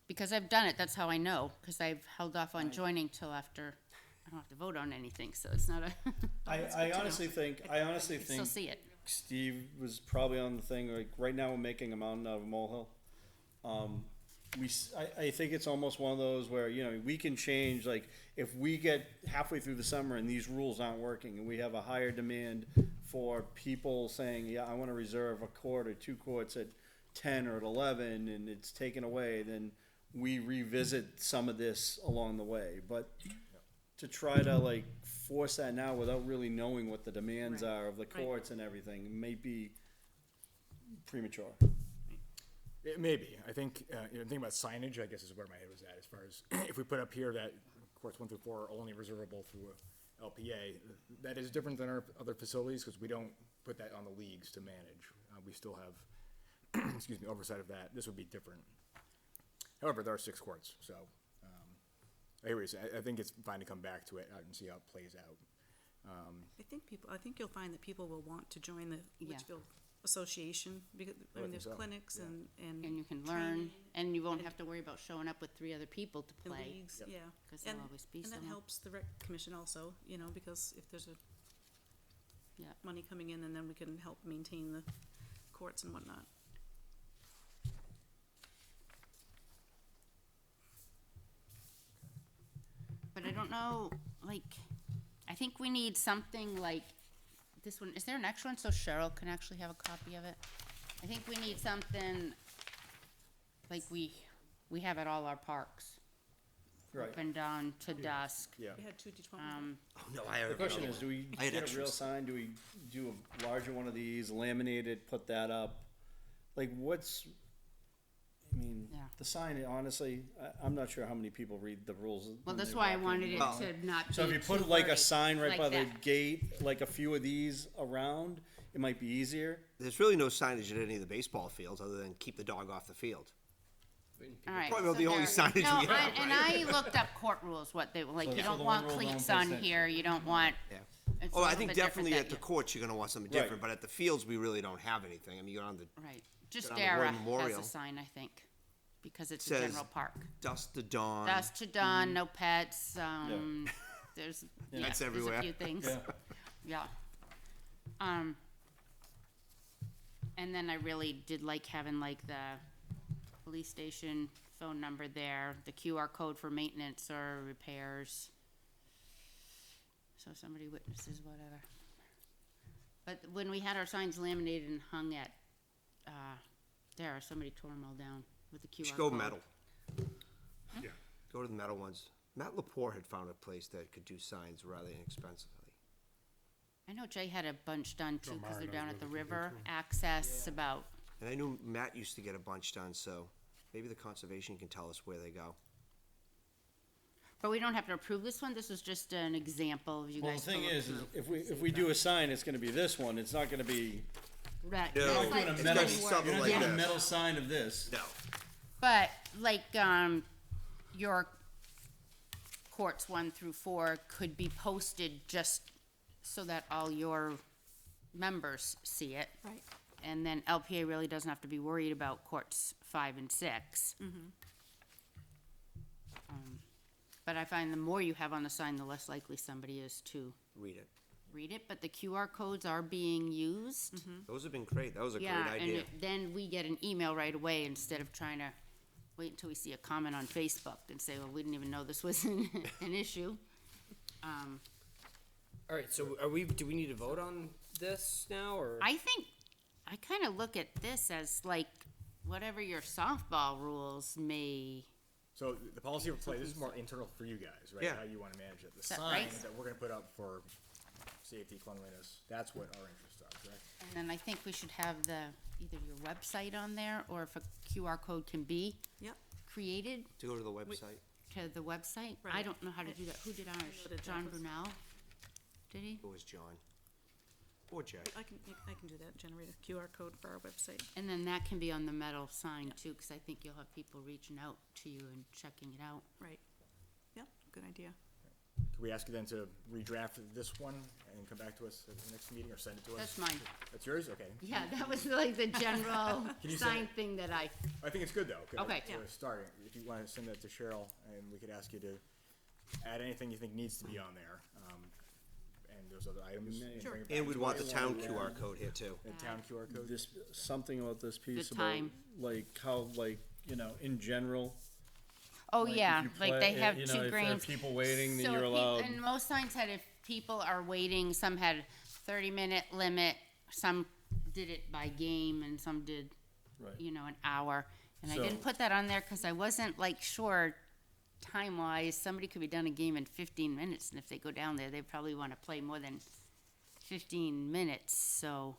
Because I've done it, that's how I know, because I've held off on joining till after, I don't have to vote on anything, so it's not a, I honestly think, still see it. Steve was probably on the thing, like, right now we're making a mountain out of a molehill. I think it's almost one of those where, you know, we can change, like, if we get halfway through the summer and these rules aren't working, and we have a higher demand for people saying, yeah, I wanna reserve a court or 2 courts at 10 or at 11, and it's taken away, then we revisit some of this along the way, but to try to, like, force that now without really knowing what the demands Right. are of the courts and everything may be premature. It may be. I think, you know, thinking about signage, I guess is where my head was at, as far as if we put up here that courts 1 through 4 are only reservable through a LPA, that is different than our other facilities, because we don't put that on the leagues to manage. We still have, excuse me, oversight of that. This would be different. However, there are 6 courts, so, anyways, I think it's fine to come back to it and see how it plays out. I think you'll find that people will want to join the Yeah. Litchfield Association, because, I mean, there's so, clinics and And you can learn, training and you won't have to worry about showing up with 3 other people to and play. leagues, yeah. 'Cause there'll And- always be And that someone. helps the rec commission also, you know, because if there's a Yeah. money coming in, and then we can help maintain the courts and whatnot. But I don't know, like, I think we need something like this one. Is there an extra one so Cheryl can actually have a copy of it? I think we need something like we have at all our parks. Right. Open dawn to dusk. Yeah. We had 2, did you want me to- Oh, no, I have. The question is, do we I had get a real extras. sign, do we do a larger one of these, laminated, put that up? Like, I mean, Yeah. the sign, honestly, I'm not sure how many people read the rules. Well, when that's they why I walk in. wanted it Well, to not be So if you too put like a wordy, sign right like by the that. gate, like a few of these around, it might be easier. There's really no signage at any of the baseball fields other than keep the dog off the field. All right. Probably the only there- signage no, we have, And I looked up court rules, what they, like, you So don't the want one rule, cleats don't on post here, you don't want. Yeah. It's a Oh, I little think bit different definitely that at the you- courts, you're gonna want something Right. different, but at the fields, we really don't have anything. I mean, you're on the Right, just on the War Dara has Memorial. a sign, I think, because it's a Says- general park. dusk to dawn. Dusk to dawn, no pets, there's, yeah, That's there's a everywhere. few things, yeah. And then I really did like having like the police station phone number there, the QR code for maintenance or repairs. So somebody witnesses whatever. But when we had our signs laminated and hung at, there, somebody tore them all down with the QR You code. should go metal. Yeah. Go to the metal ones. Matt Lepore had found a place that could do signs rather inexpensively. I know Jay had a bunch done too, Joe because Mara they're knows down where at the they can go river, to. access about, And I knew Matt used to get a bunch done, so maybe the conservation can tell us where they go. but we don't have to approve this one, this was just an example of you Well, the guys. thing will is, approve. if we do a sign, it's gonna be this one, it's not gonna be, Right, No, just it's like gotta be many something words. you're not like doing a this. metal sign of this. No. But, like, your courts 1 through 4 could be posted just so that all your members see it. Right. And then LPA really doesn't have to be worried about courts 5 and 6. But I find the more you have on the sign, the less likely somebody is to Read it. read it, but the QR codes are being used. Those have been great. That was a Yeah, great and idea. then we get an email right away instead of trying to wait until we see a comment on Facebook and say, well, we didn't even know this was an issue. All right, so do we need to vote on this now, or? I think, I kinda look at this as like, whatever your softball rules may, So the policy of play, this is more internal for you guys, right? Yeah. How you wanna manage it. The that sign right? that we're gonna put up for safety, cleanliness, that's what our interests are, correct? and then I think we should have either your website on there, or if a QR code can be Yep. created To go to the website. to the website. I Right. don't know how to do that. Who did ours? did John that was- Brunel? Did he? It was John. Or Jack. I can do that, generate a QR code for our website. And then that can be on the metal sign too, because I think you'll have people reaching out to you and checking it out. Right. Yep, good idea. Could we ask you then to redraft this one and come back to us at the next meeting, or send it to us? That's mine. That's yours? Okay. Yeah, that was like the general Can you sign send thing that I, I think it's good though. 'Cause Okay. To start, if you wanna send that to Cheryl, and we could ask you to add anything you think needs to be on there, and those other items. and Sure. bring it back And we'd to want the us. town QR code here too. The town QR code. This, something about this piece The about, time. like, how, like, you know, in general. Oh, Like, if yeah, you like play- they have you know, two if there are grains. people waiting, then So you're if allowed. And most signs had if people are waiting, some had 30-minute limit, some did it by game, and some did, Right. you know, an hour. And I So- didn't put that on there because I wasn't like sure time-wise, somebody could be done a game in 15 minutes, and if they go down there, they probably want to play more than 15 minutes, so.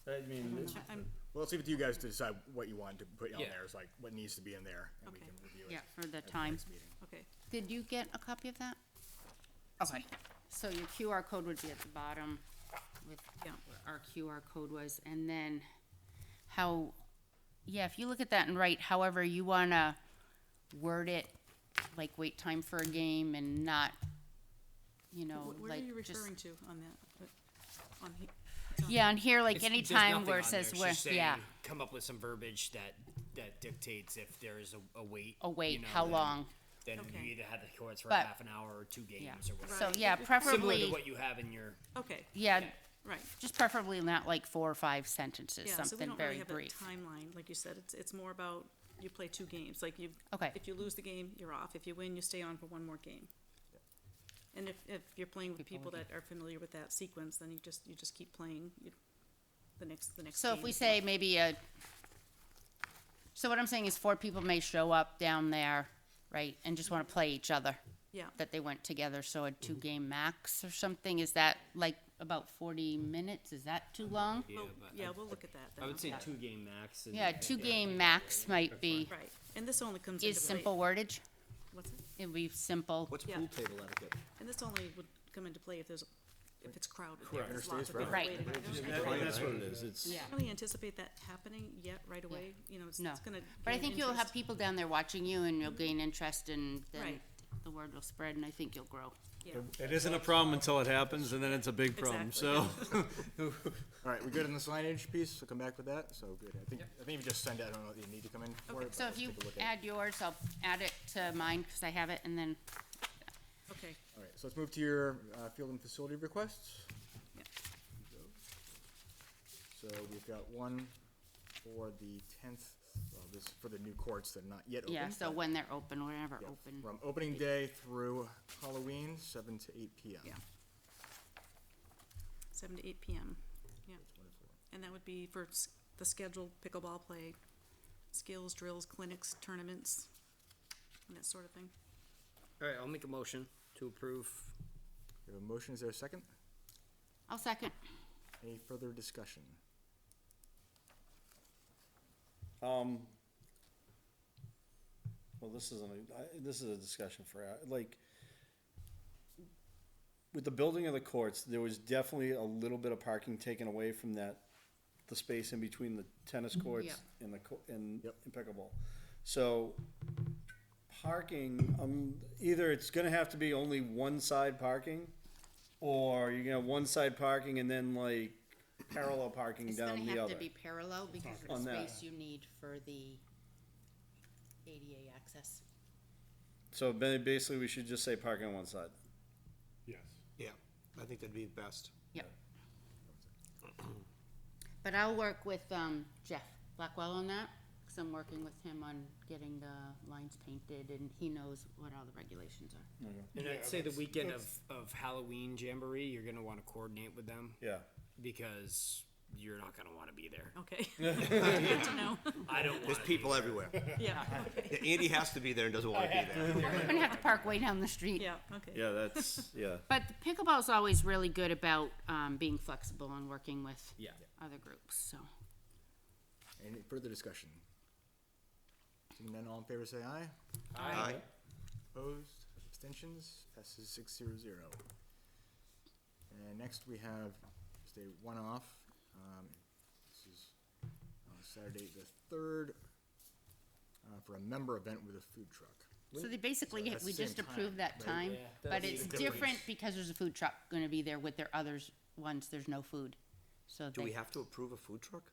I mean, I'm, Well, let's leave it to you guys to decide what you want to put on Yeah. there, is like what needs to be in there, and we Okay. can review it. Yeah, for the at the time. next meeting. okay, Did you get a copy of that? Okay, so your QR code would be at the bottom with Yeah. what our QR code was, and then how, yeah, if you look at that and write however you wanna word it, like wait time for a game and not, you know, where are like you just. referring to on that? On he, Yeah, on here, like It's- there's anytime nothing where it on says there. where, She's saying, yeah, come up with some verbiage that dictates if there is a wait. oh wait, you know, how then- long, Then Okay. you either have the courts for But- half an hour or 2 games yeah. or whatever. So, Right. yeah, Similar Similar preferably, to what you have in your, okay, yeah, right. just preferably not like 4 or 5 sentences, Yeah, so we something don't very really have that brief. timeline, like you said, it's more about, you play 2 games, like you, Okay. if you lose the game, you're off, if you win, you stay on for 1 more game. And if you're playing with people that are familiar with that sequence, then you just keep playing, the next So if game we is say not- maybe so what I'm saying is 4 people may show up down there, right, and just wanna play each other, Yeah, that they went together, so a 2-game max or something, is that like about 40 minutes, is that too long? yeah, well, but yeah, we'll look at that then. I would say okay. 2-game max. And Yeah, 2-game max might be, Right, and this only comes into is play. simple wordage, What's it? it'd be simple, What's Yeah. pool table etiquette? And this only would come into play if it's crowded. Correct. There's Interstates, lots of right. people Right. waiting. I that's what it is, it's. yeah. don't really anticipate that happening yet right away, you know, it's No. gonna. But I gain think you'll have interest. people down there watching you, and you'll gain interest, and then Right. the word will spread, and I think you'll grow. Yeah. It isn't a problem until it happens, and then it's a big problem, Exactly. so. All right, we good on the signage piece? We'll come back with that, so good. I think you just send it, I don't know what you need to come in for it. So but if you let's take a look at it. add yours, I'll add it to mine, cause I have it, and then, Okay, All right, so let's move to your field and facility requests. Yep. So we've got one for the 10th, well, this, for the new courts that are not yet open. yeah, so but- when they're open, whenever yeah, open. From opening day through Halloween, 7 to 8 PM. Yeah. 7 to 8 PM, yeah, and that would be for the scheduled pickleball play, skills, drills, clinics, tournaments, and that sort of thing. All right, I'll make a motion to approve. We have a motion, is there a second? I'll second. Any further discussion? Well, this is a discussion for, like, with the building of the courts, there was definitely a little bit of parking taken away from the space in between the tennis courts Yeah. and and Yep. pickleball. So, parking, either it's gonna have to be only one side parking, or you're gonna have one side parking and then like parallel parking It's down gonna the have other. to be parallel because of the On that. space you need for the ADA access. So basically, we should just say parking on one side. Yes. Yeah, I think that'd be best. Yep. But I'll work with, Jeff Blackwell on that, cause I'm working with him on getting the lines painted, and he knows what all the regulations are. And Yeah, I'd say the that's- weekend of Halloween Jamboree, you're gonna wanna coordinate with them, Yeah. because you're not gonna wanna be there. Okay, good to know, I don't There's wanna people everywhere. yeah, okay, Yeah, Andy has to be there and doesn't wanna be there. We're gonna have to park way down the street. yeah, okay. Yeah, that's, yeah. But the pickleball's always really good about, being flexible and working with Yeah. other groups, so. Any further discussion? Seeing none, all in favor say aye. Aye. Opposed, abstentions, passes 600. And next we have just a one-off, this is on Saturday the 3rd, for a member event with a food truck. So they basically, that's we the just same time, approved that right? time, Yeah, but that's it's the different difference. because there's a food truck gonna be there with their others, ones there's no food. So Do we they, have to approve a food truck?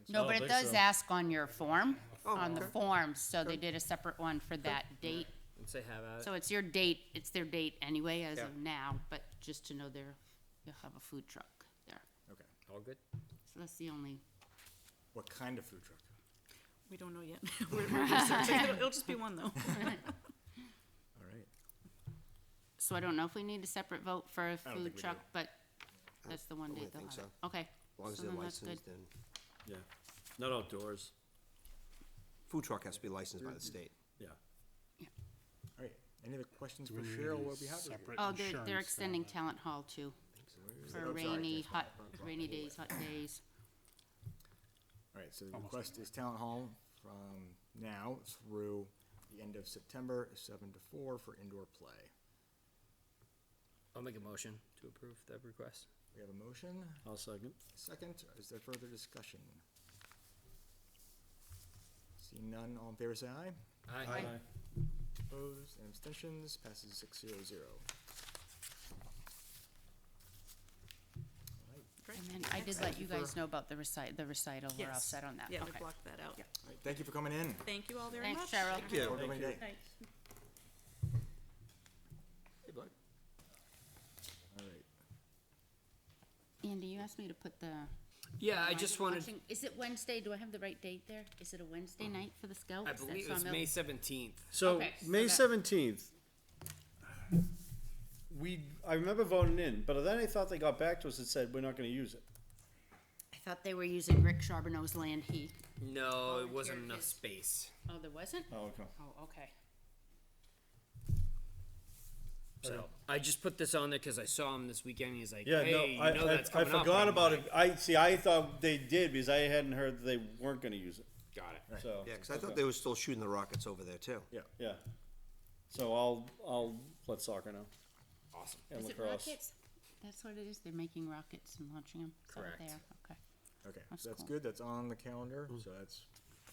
no, I but don't it think does so. ask on your form, Oh, on the okay. form, so they did a separate one for that date. And say have at it. So it's your date, it's their date anyway as Yeah. of now, but just to know you'll have a food truck there. Okay, All good? So that's the only, what kind of food truck? We don't know yet. We're researching. It'll just be one, though. All right. So I don't know if we need a separate vote for a don't think food we truck, do. but that's the one I date wouldn't they'll think have it. so. Okay. As long as So they're then that's good. licensed, then Yeah, not outdoors, food truck has to be licensed by the state. yeah. All right, any other questions Do for we need Cheryl? a We'll be happy to hear. separate Oh, they're insurance extending for talent hall too, for Oh, sorry, rainy, that's hot, rainy days, hot days. All right, so the request is town hall from now through the end of September, 7 to 4 for indoor play. I'll make a motion to approve that request. We have a motion, I'll second. second, is there further discussion? Seeing none, all in favor say aye. Aye. Opposed and abstentions, passes 600. Great. And then I did let you guys know about the recital, we're all Yes. set on that, Yeah, we okay. blocked that out. All right, thank you for coming in. Thank you all very Thanks, much. Cheryl. Thank you. Have a good day. Thanks. Hey, bud. All right. Andy, you asked me to put the. Yeah, I just wanted, watching- Is it Wednesday? Do I have the right date there? Is it a Wednesday night for the Scouts? I at believe it was Sawmill? May 17th. So, Okay, so May that- 17th, I remember voting in, but then I thought they got back to us and said, we're not gonna use it. I thought they were using Rick Charbonneau's land. He, No, it wasn't Volunteered enough his- space. oh, there wasn't? Oh, okay. Oh, okay. So I just put this on there because I saw him this weekend. He's like, Yeah, hey, no, you know that's I coming up. forgot I'm about like, it. I thought they did because I hadn't heard that they weren't gonna use it, Got it. so. Yeah, because I thought they were still shooting the rockets over there too. Yeah. So I'll let soccer know. Awesome. And Is it lacrosse. rockets? That's what it is? They're making rockets and launching them? Is that what they Correct. are? Okay. Okay, That's so that's cool. good, that's on the calendar, so that's,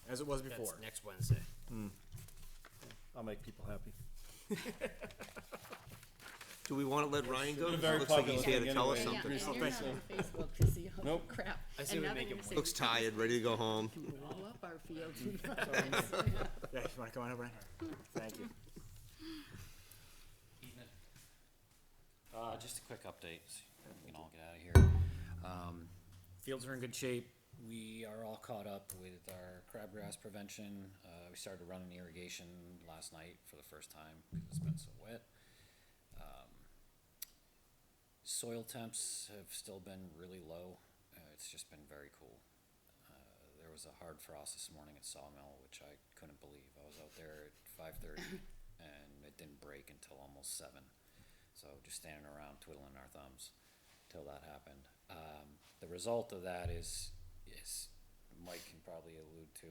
as it was before. That's next Wednesday. I'll make people happy. Do we want to let Ryan go? Very Looks like he's popular here to thing tell us anyway. Yeah, something. and Oh, you're thanks. not on Facebook to see all the Nope. crap. I say And we now make they're it- gonna say Looks we can tired, ready to go home. Blow up our field. Yeah, you wanna come on over? Thank you. Evening. Just a quick update, so we can all get out of here. Fields are in good shape. We are all caught up with our crabgrass prevention. We started running irrigation last night for the first time because it's been so wet. Soil temps have still been really low. It's just been very cool. There was a hard frost this morning at Sawmill, which I couldn't believe. I was out there at 5:30 and it didn't break until almost 7. So just standing around twiddling our thumbs till that happened. The result of that is Mike can probably allude to,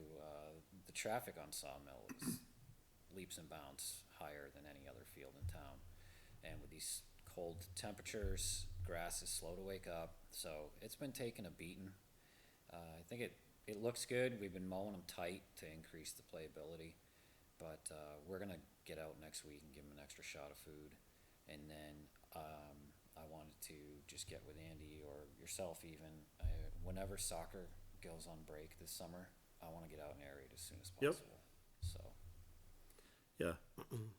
the traffic on Sawmill is leaps and bounds higher than any other field in town. And with these cold temperatures, grass is slow to wake up, so it's been taking a beating. I think it looks good. We've been mowing them tight to increase the playability, but we're gonna get out next week and give them an extra shot of food. And then I wanted to just get with Andy or yourself even, whenever soccer goes on break this summer, I wanna get out and aerate as soon as Yep. possible. So, Yeah.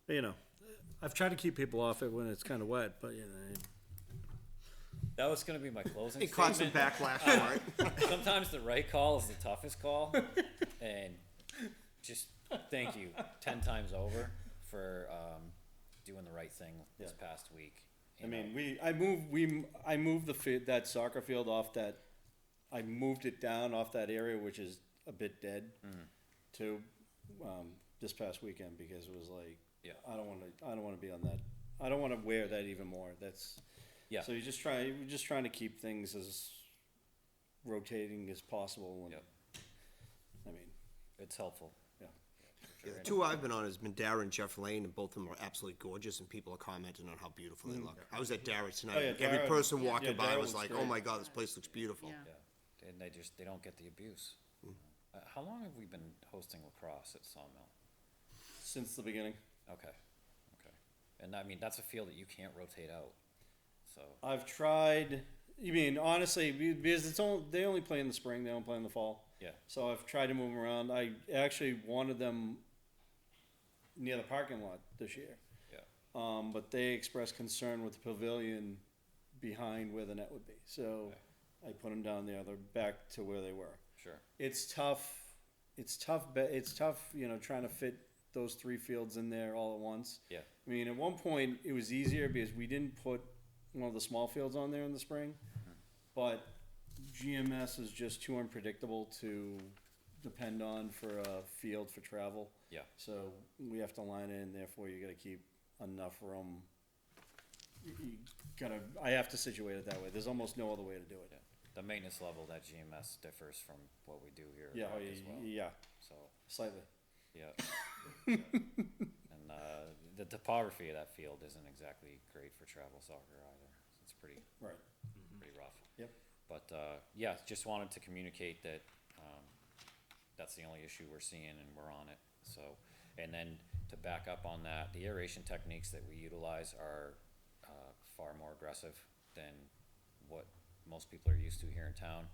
You know, I've tried to keep people off it when it's kinda wet, but you know, that was gonna be my closing It caught some statement. backlash for it. Sometimes the right call is the toughest call, and just thank you 10 times over for doing the right thing this Yeah. past week. I mean, I moved that soccer field off that, I moved it down off that area, which is a bit dead, to, this past weekend, because it was like, Yeah. I don't wanna be on that, I don't wanna wear that even more, Yeah. so we're just trying to keep things as rotating as possible, and, Yep. I mean, It's helpful. yeah. Yeah, the two I've been on has been Dara and Jeff Lane, and both of them are absolutely gorgeous, and people are commenting on how beautiful they look. I was at Dara tonight, Oh, yeah, and every Dara- person yeah, walking by Dara was looks like, oh great. my god, this place looks beautiful. Yeah. Yeah. And they don't get the abuse. How long have we been hosting lacrosse at Sawmill? Since the beginning. Okay. And I mean, that's a field that you can't rotate out. So, I've tried, you mean, honestly, because they only play in the spring, they don't play in the fall. yeah. So I've tried to move them around. I actually wanted them near the parking lot this year. Yeah. But they expressed concern with the pavilion behind where the net would be. So Okay. I put them down there. They're back to where they were. Sure. It's tough it's tough, you know, trying to fit those 3 fields in there all at once. Yeah. I mean, at one point, it was easier because we didn't put one of the small fields on there in the spring, but GMS is just too unpredictable to depend on for a field for travel. Yeah. So we have to line it in, therefore you gotta keep enough room. I have to situate it that way, there's almost no other way to do it. Yeah. The maintenance level at GMS differs from what we do here Yeah, at Rec as well. yeah, So, slightly. yeah. Yeah. And, the topography of that field isn't exactly great for travel soccer either. It's pretty Right. pretty rough. Yep. But, yeah, just wanted to communicate that, that's the only issue we're seeing and we're on it, so. And then to back up on that, the aeration techniques that we utilize are, far more aggressive than what most people are used to here in town.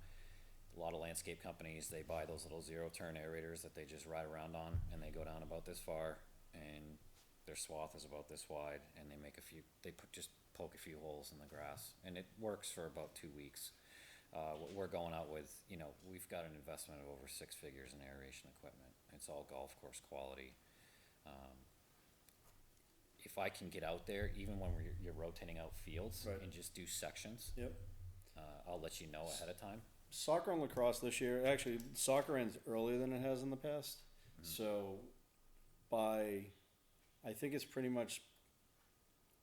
A lot of landscape companies, they buy those little zero-turn aerators that they just ride around on, and they go down about this far, and their swath is about this wide, and just poke a few holes in the grass, and it works for about 2 weeks. What we're going out with, you know, we've got an investment of over 6 figures in aeration equipment. It's all golf course quality. If I can get out there, even when you're rotating out fields Right. and just do sections, Yep. I'll let you know ahead of time. Soccer and lacrosse this year, actually, soccer ends earlier than it has in the past. So I think it's pretty much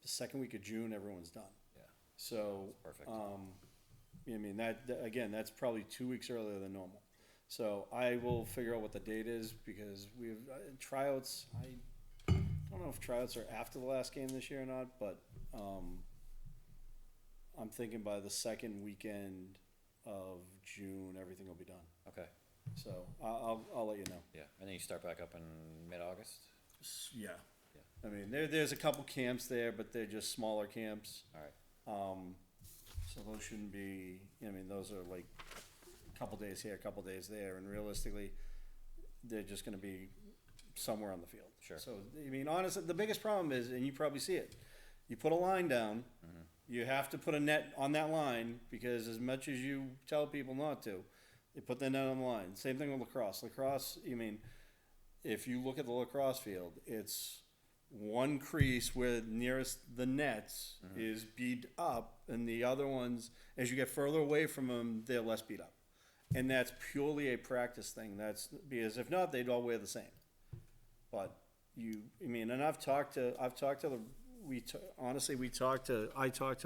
the second week of June, everyone's done. Yeah. So, Perfect. I mean, again, that's probably 2 weeks earlier than normal. So I will figure out what the date is, because we've, tryouts, I don't know if tryouts are after the last game this year or not, but, I'm thinking by the second weekend of June, everything will be done. Okay. So I'll let you know. Yeah, and then you start back up in mid-August? Yeah. Yeah. I mean, there's a couple camps there, but they're just smaller camps. All right. So those shouldn't be, I mean, those are like a couple days here, a couple days there, and realistically, they're just gonna be somewhere on the field. Sure. So, I mean, honestly, the biggest problem is, and you probably see it, you put a line down, you have to put a net on that line, because as much as you tell people not to, they put the net on the line. Same thing with lacrosse. Lacrosse, I mean, if you look at the lacrosse field, it's one crease where nearest the nets is beat up, and the other ones, as you get further away from them, they're less beat up. And that's purely a practice thing. That's because if not, they'd all wear the same. But I mean, and I talked to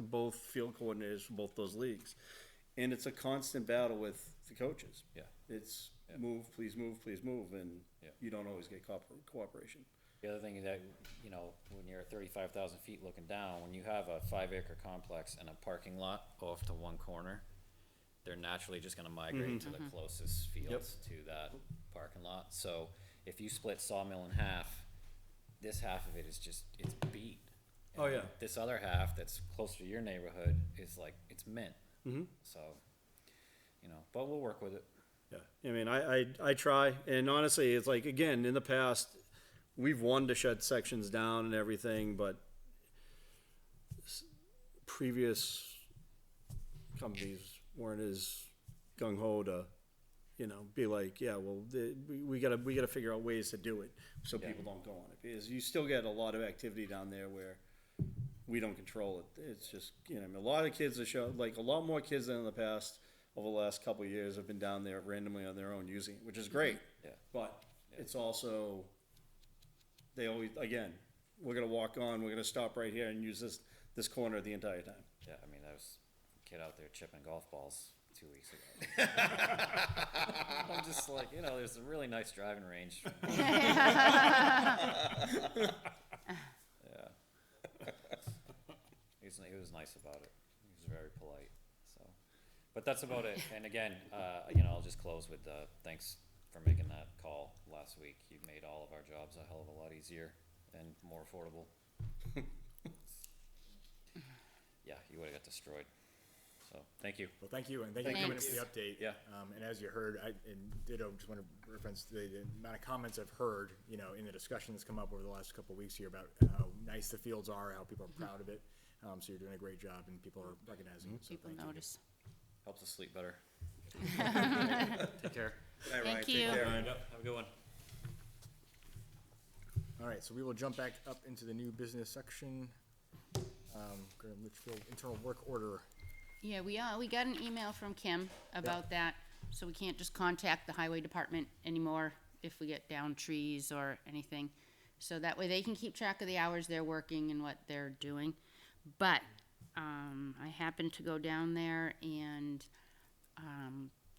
both field coordinators for both those leagues, and it's a constant battle with the coaches. Yeah. It's Yeah. move, please move, and Yeah. you don't always get cooperation. The other thing is that, you know, when you're at 35,000 feet looking down, when you have a 5-acre complex and a parking lot off to one corner, they're naturally just gonna migrate to the closest fields to that parking lot. So if you split Sawmill in half, this half of it is just, it's beat. Oh, yeah. And this other half that's closer to your neighborhood is like, it's mint. So, you know, but we'll work with it. Yeah, I mean, I try, and honestly, it's like, again, in the past, we've wanted to shut sections down and everything, but previous companies weren't as gung-ho to, you know, be like, yeah, well, we gotta figure out ways to do it, so people don't go on it, because you still get a lot of activity down there where we don't control it. It's just, you know, a lot of kids are like, a lot more kids than in the past, over the last couple of years, have been down there randomly on their own using it, which is great. Yeah. But it's also, they always, again, we're gonna walk on, we're gonna stop right here and use this corner the entire time. Yeah, I mean, there was a kid out there chipping golf balls 2 weeks ago. I'm just like, you know, there's a really nice driving range. Yeah. He was nice about it. He was very polite, so. But that's about it. And again, you know, I'll just close with, thanks for making that call last week. You made all of our jobs a hell of a lot easier and more affordable. Yeah, you would've got destroyed. So, thank you. Well, thank you, and thank you for coming in Thanks. for the update. Yeah. And as you heard, ditto, just want to reference the amount of comments I've heard, you know, in the discussion that's come up over the last couple of weeks here about how nice the fields are, how people are proud of it. So you're doing a great job, and people are recognizing it, so People thank you. notice. Helps us sleep better. Take care. Thank you. Have a good one. All right, so we will jump back up into the new business section. Go to Litchfield internal work order. Yeah, we got an email from Kim about that, so we can't just contact the highway department anymore if we get down trees or anything. So that way they can keep track of the hours they're working and what they're doing. But, I happened to go down there and,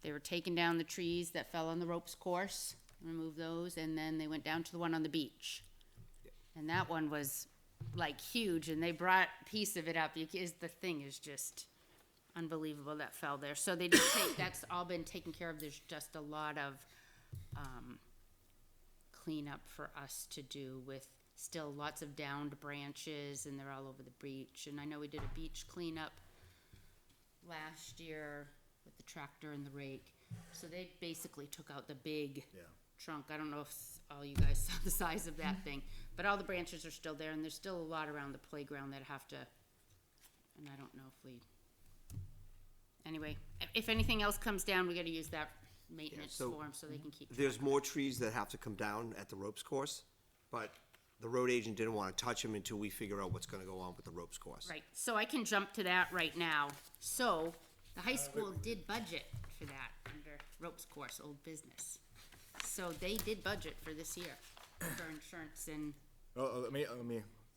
they were taking down the trees that fell on the ropes course, remove those, and then they went down to the one on the beach. And that one was like huge, and they brought a piece of it up. The thing is just unbelievable that fell there. So they did take, that's all been taken care of. There's just a lot of cleanup for us to do with still lots of downed branches, and they're all over the beach. And I know we did a beach cleanup last year with the tractor and the rake. So they basically took out the big trunk. I don't know if all you guys saw the size of that thing, but all the branches are still there, and there's still a lot around the playground that have to, and I don't know if we, anyway, if anything else comes down, we gotta use that maintenance so form so they can keep track. There's more trees that have to come down at the ropes course, but the road agent didn't wanna touch them until we figure out what's gonna go on with the ropes course. Right, so I can jump to that right now. So, the high school did budget for that under ropes course, old business. So they did budget for this year for insurance and, Let me,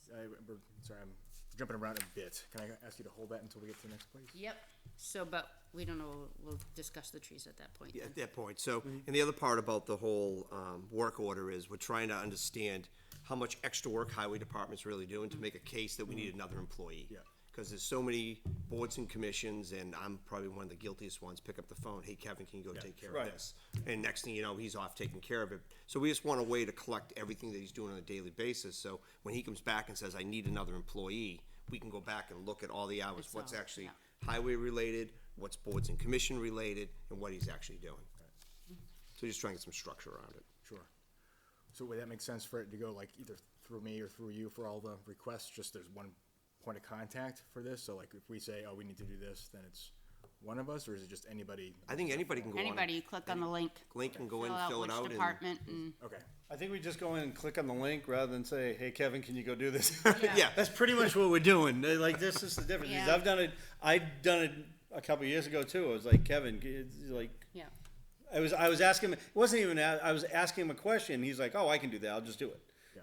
sorry, I'm jumping around a bit. Can I ask you to hold that until we get to the next place? yep. So, but we don't know, we'll discuss the trees at that point Yeah, then. at that point. So, and the other part about the whole, work order is we're trying to understand how much extra work highway department's really doing to make a case that we need another employee. Yeah. Cause there's so many boards and commissions, and I'm probably one of the guiltiest ones, pick up the phone, hey, Kevin, can you go take care of right. this? And next thing you know, he's off taking care of it. So we just want a way to collect everything that he's doing on a daily basis, so when he comes back and says, I need another employee, we can go back and look at all the hours, It's what's all, actually yeah. highway related, what's boards and commission related, and what he's actually doing. So just trying to get some structure around it. Sure. So would that make sense for it to go like either through me or through you for all the requests, just there's one point of contact for this? So like if we say, oh, we need to do this, then it's one of us, or is it just anybody? I think anybody can go on. Anybody, you click on the link, Link can go in, fill out fill it which out, and department and, Okay. I think we just go in and click on the link rather than say, hey, Kevin, can you go do this? yeah, That's pretty much what we're doing. Like, this is the difference. Is Yeah. I've done it a couple years ago too. I was like, Kevin, it's like, yeah. I was asking him, it wasn't even, I was asking him a question. He's like, oh, I can do that. I'll just do it.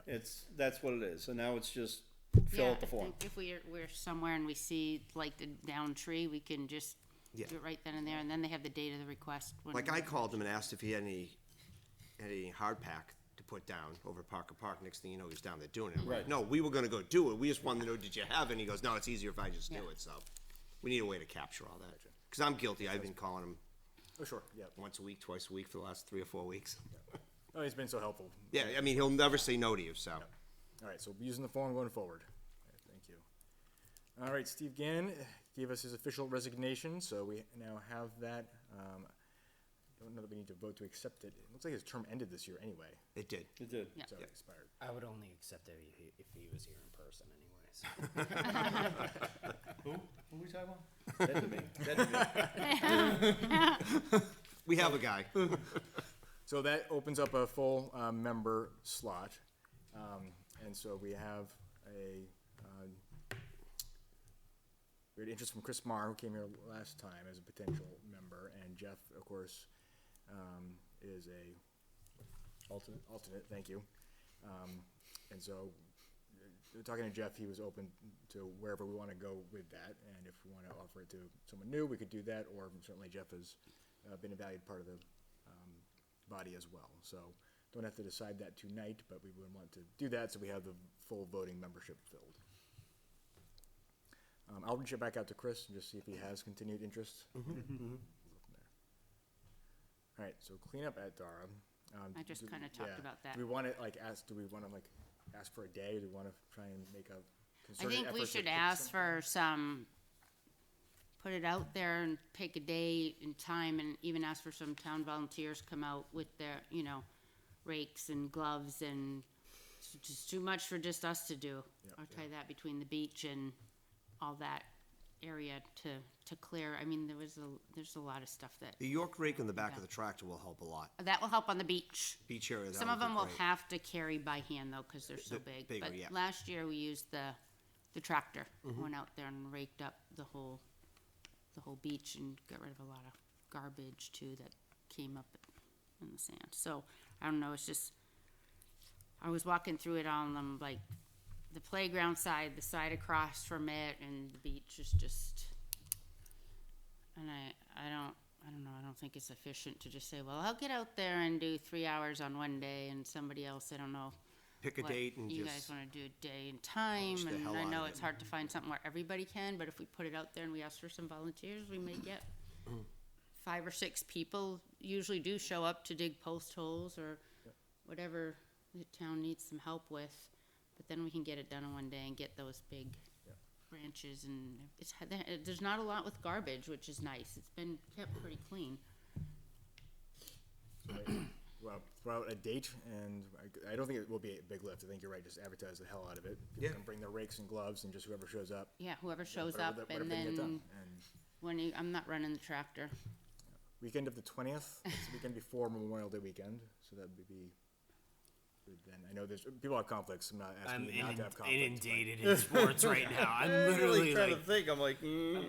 Yeah. That's what it is. So now it's just fill Yeah, out the I form. think if we're somewhere and we see like the down tree, we can just Yeah. do it right then and there, and then they have the date of the request. when- like I called him and asked if he had any hard pack to put down over at Parker Park. Next thing you know, he's down there doing it. I'm like, Right. no, we were gonna go do it. We just wanted to know, did you have any? He goes, no, it's easier if I just do Yeah. it. So we need a way to capture all that. Cause I'm guilty. I've been calling him Oh, sure, yeah. once a week, twice a week for the last 3 or 4 weeks. Oh, he's been so helpful. Yeah, I mean, he'll never say no to you, so. All right, so we'll be using the form going forward. All right, thank you. All right, Steve Gannon gave us his official resignation, so we now have that. I don't know that we need to vote to accept it. It looks like his term ended this year anyway, It did. It did. Yeah. so it expired. I would only accept it if he was here in person anyways. Who are we talking about? Dead to me. Dead to me. We have a guy. So that opens up a full member slot. And so we have we had interest from Chris Marr, who came here last time as a potential member, and Jeff, of course, is a alternate, thank you. And so, talking to Jeff, he was open to wherever we want to go with that, and if we want to offer it to someone new, we could do that, or certainly Jeff has been a valued part of the body as well. So, don't have to decide that tonight, but we would want to do that so we have the full voting membership filled. I'll reach it back out to Chris and just see if he has continued interest. We'll go from there. All right, so cleanup at Dara. I just kinda talked about that. Do we want to ask for a day? Do we want to try and make a I concerted think we effort to should get ask some- for put it out there and pick a day and time, and even ask for some town volunteers come out with their, rakes and gloves, and it's just too much for just us to do. Yeah, I'll tell you that, between the beach and all that area to clear. I mean, there's a lot of stuff that, The York rake on the back of the tractor will help a lot. that will help on the beach. Beach area, that Some would of be them will great. have to carry by hand though, cause they're so The big. bigger, But yeah. last year we used the tractor, Mm-hmm. went out there and raked up the whole beach and got rid of a lot of garbage too that came up in the sand. So, I don't know, it's just, I was walking through it on them, like, the playground side, the side across from it, and the beach is just, and I don't think it's efficient to just say, well, I'll get out there and do 3 hours on one day, and somebody else, I don't know. Pick a what date and you just. guys wanna do day and time, push the and hell I out know of it's it. hard to find something where everybody can, but if we put it out there and we ask for some volunteers, we may get 5 or 6 people usually do show up to dig post holes or whatever the town needs some help with. But then we can get it done in one day and get those big branches, and there's not a lot with garbage, which is nice. It's been kept pretty clean. Well, throw out a date, and I don't think it will be a big lift. I think you're right, just advertise the hell out of it. People Yeah. can bring their rakes and gloves, and just whoever shows up. Yeah, whoever shows whatever up, whatever and they can get then done. And I'm not running the tractor. weekend of the 20th, it's the weekend before Memorial Day weekend, so that would be good then. I know there's, people have conflicts, I'm not I'm asking you not to have conflicts. inundated in sports right now. I'm I'm literally trying to like think, I'm like,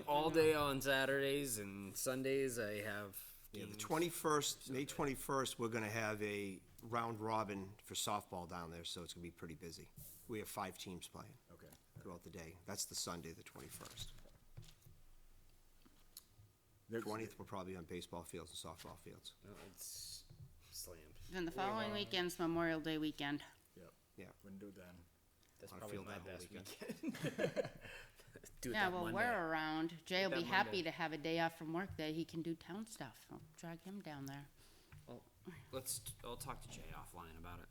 all day on Saturdays and Sundays. I have Yeah, the games. 21st, May 21st, we're gonna have a round robin for softball down there, so it's gonna be pretty busy. We have 5 teams playing Okay. throughout the day. That's the Sunday, the 21st. There's- 20th, we're probably on baseball fields and softball fields. No, it's slammed. Then the following weekend's Memorial Day weekend. Yep. Yeah. Wouldn't do it then. That's On a probably field my that whole best weekend. weekend. Do it Yeah, that well, Monday. we're around. Jay will that be happy Monday. to have a day off from work that he can do town stuff. I'll drag him down there. Well, I'll talk to Jay offline about it.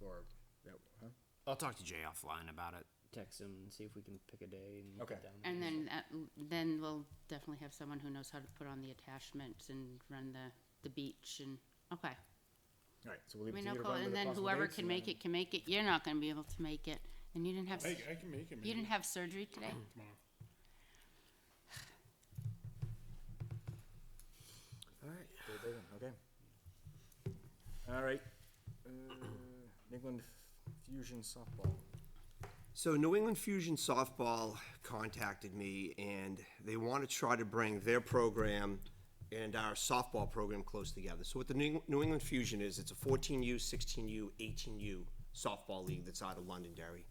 Or, yeah, huh? I'll talk to Jay offline about it. Text him and see if we can pick a day and Okay. get down there. And then we'll definitely have someone who knows how to put on the attachments and run the beach and, okay. All right, so we'll I leave it mean, to no, you to cool. run with And the then possible whoever dates, can and make then- it can make it. You're not gonna be able to make it. And you didn't have, I can make it, maybe. you didn't have surgery today? Tomorrow. All right. Okay. All right, New England Fusion softball. So New England Fusion Softball contacted me, and they want to try to bring their program and our softball program close together. So what the New England Fusion is, it's a 14U, 16U, 18U softball league that's out of Londonderry.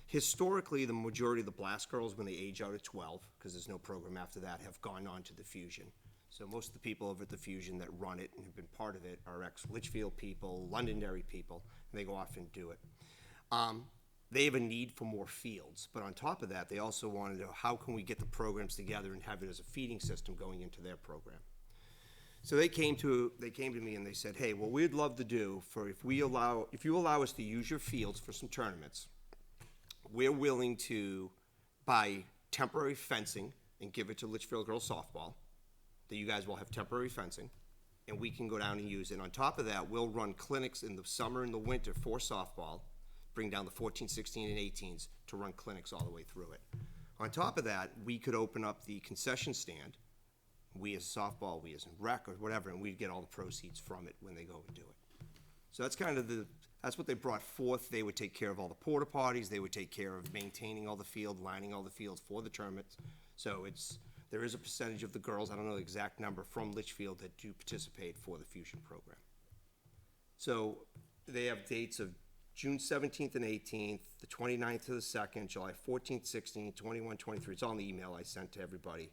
Historically, the majority of the Blast girls, when they age out at 12, because there's no program after that, have gone on to the Fusion. So most of the people over at the Fusion that run it and have been part of it are ex-Litchfield people, Londonderry people, and they go off and do it. They have a need for more fields, but on top of that, they also want to know how can we get the programs together and have it as a feeding system going into their program. So they came to me and they said, hey, what we'd love to do for if you allow us to use your fields for some tournaments, we're willing to buy temporary fencing and give it to Litchfield Girls Softball, that you guys will have temporary fencing, and we can go down and use it. On top of that, we'll run clinics in the summer and the winter for softball, bring down the 14, 16, and 18s to run clinics all the way through it. On top of that, we could open up the concession stand, we as softball, we as rec, or whatever, and we'd get all the proceeds from it when they go and do it. So that's kind of that's what they brought forth. They would take care of all the porta potties, they would take care of maintaining all the field, lining all the fields for the tournaments. So there is a percentage of the girls, I don't know the exact number, from Litchfield that do participate for the Fusion program. So they have dates of June 17th and 18th, the 29th to the 2nd, July 14th, 16th, 21, 23. It's all in the email I sent to everybody.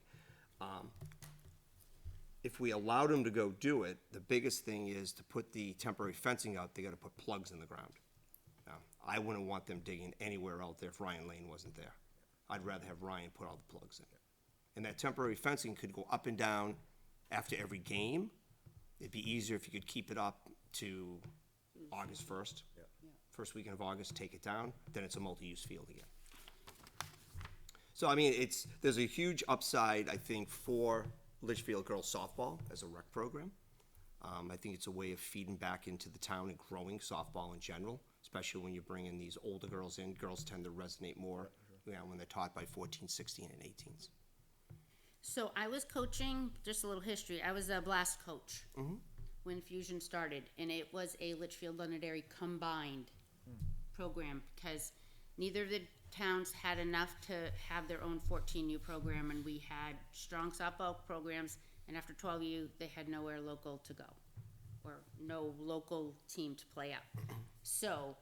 If we allowed them to go do it, the biggest thing is to put the temporary fencing out, they gotta put plugs in the ground. Now, I wouldn't want them digging anywhere out there if Ryan Lane wasn't there. I'd rather have Ryan put all the plugs in. And that temporary fencing could go up and down after every game. It'd be easier if you could keep it up to August 1st. First weekend of August, take it down, then it's a multi-use field again. So, I mean, there's a huge upside, I think, for Litchfield girls softball as a rec program. I think it's a way of feeding back into the town and growing softball in general, especially when you bring in these older girls in. Girls tend to resonate more when they're taught by 14, 16, and 18s. So I was coaching, just a little history, I was a blast coach when Fusion started, and it was a Litchfield Londonderry combined program, because neither of the towns had enough to have their own 14U program, and we had strong softball programs, and after 12U, they had nowhere local to go, or no local team to play at. So,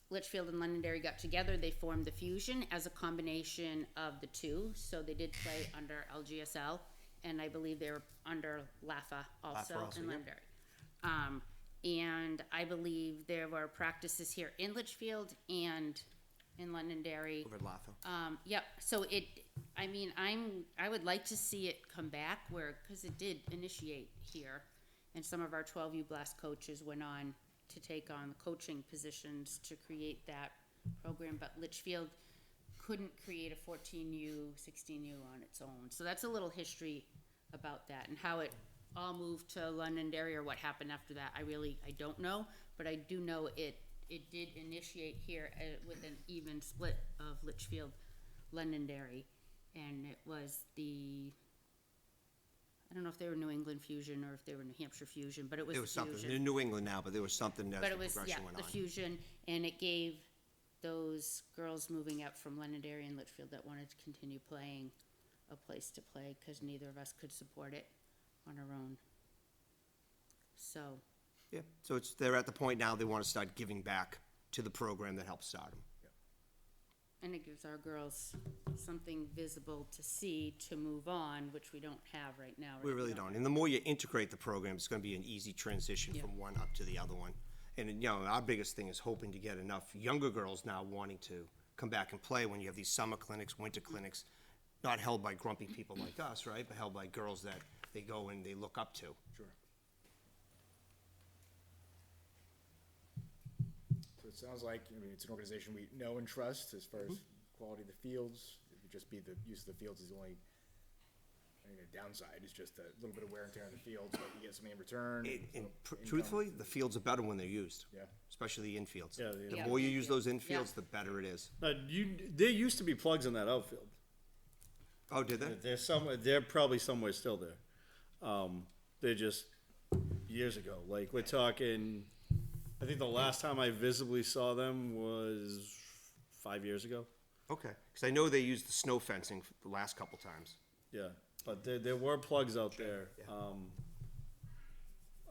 Litchfield and Londonderry got together, they formed the Fusion as a combination of the two, so they did play under LGSL, and I believe they were under LAFA also also, in yep. Londonderry. And I believe there were practices here in Litchfield and in Londonderry. Over at Latho. Yep, so I would like to see it come back cause it did initiate here, and some of our 12U blast coaches went on to take on coaching positions to create that program, but Litchfield couldn't create a 14U, 16U on its own. So that's a little history about that, and how it all moved to Londonderry or what happened after that, I don't know, but I do know it did initiate here with an even split of Litchfield, Londonderry, and it was I don't know if they were New England Fusion or if they were New Hampshire Fusion, but it was There the was something, Fusion. they're in New England now, but there was something as But the it was, progression went the on. Fusion, and it gave those girls moving up from Londonderry and Litchfield that wanted to continue playing a place to play, because neither of us could support it on our own. So, Yeah, so they're at the point now they want to start giving back to the program that helped start them. and it gives our girls something visible to see to move on, which we don't have right now. We right really now. don't. And the more you integrate the program, it's gonna be an easy transition Yeah. from one up to the other one. And, you know, our biggest thing is hoping to get enough younger girls now wanting to come back and play when you have these summer clinics, winter clinics, not held by grumpy people like us, right, but held by girls that they go and they look up to. Sure. So it sounds like, I mean, it's an organization we know and trust as far as quality of the fields. It would just be the use of the fields is the only, I mean, the downside is just a little bit of wear and tear on the fields, but you get something in return. And so income. truthfully, the fields are better when they're used. Yeah. Especially the infields. Yeah, The Yeah. more you use those Yeah. infields, the better it is. There used to be plugs in that outfield. Oh, did they? They're probably somewhere still there. They're just years ago. Like, we're talking, I think the last time I visibly saw them was 5 years ago. Okay, because I know they used the snow fencing the last couple times. Yeah, but there were plugs out there. Yeah.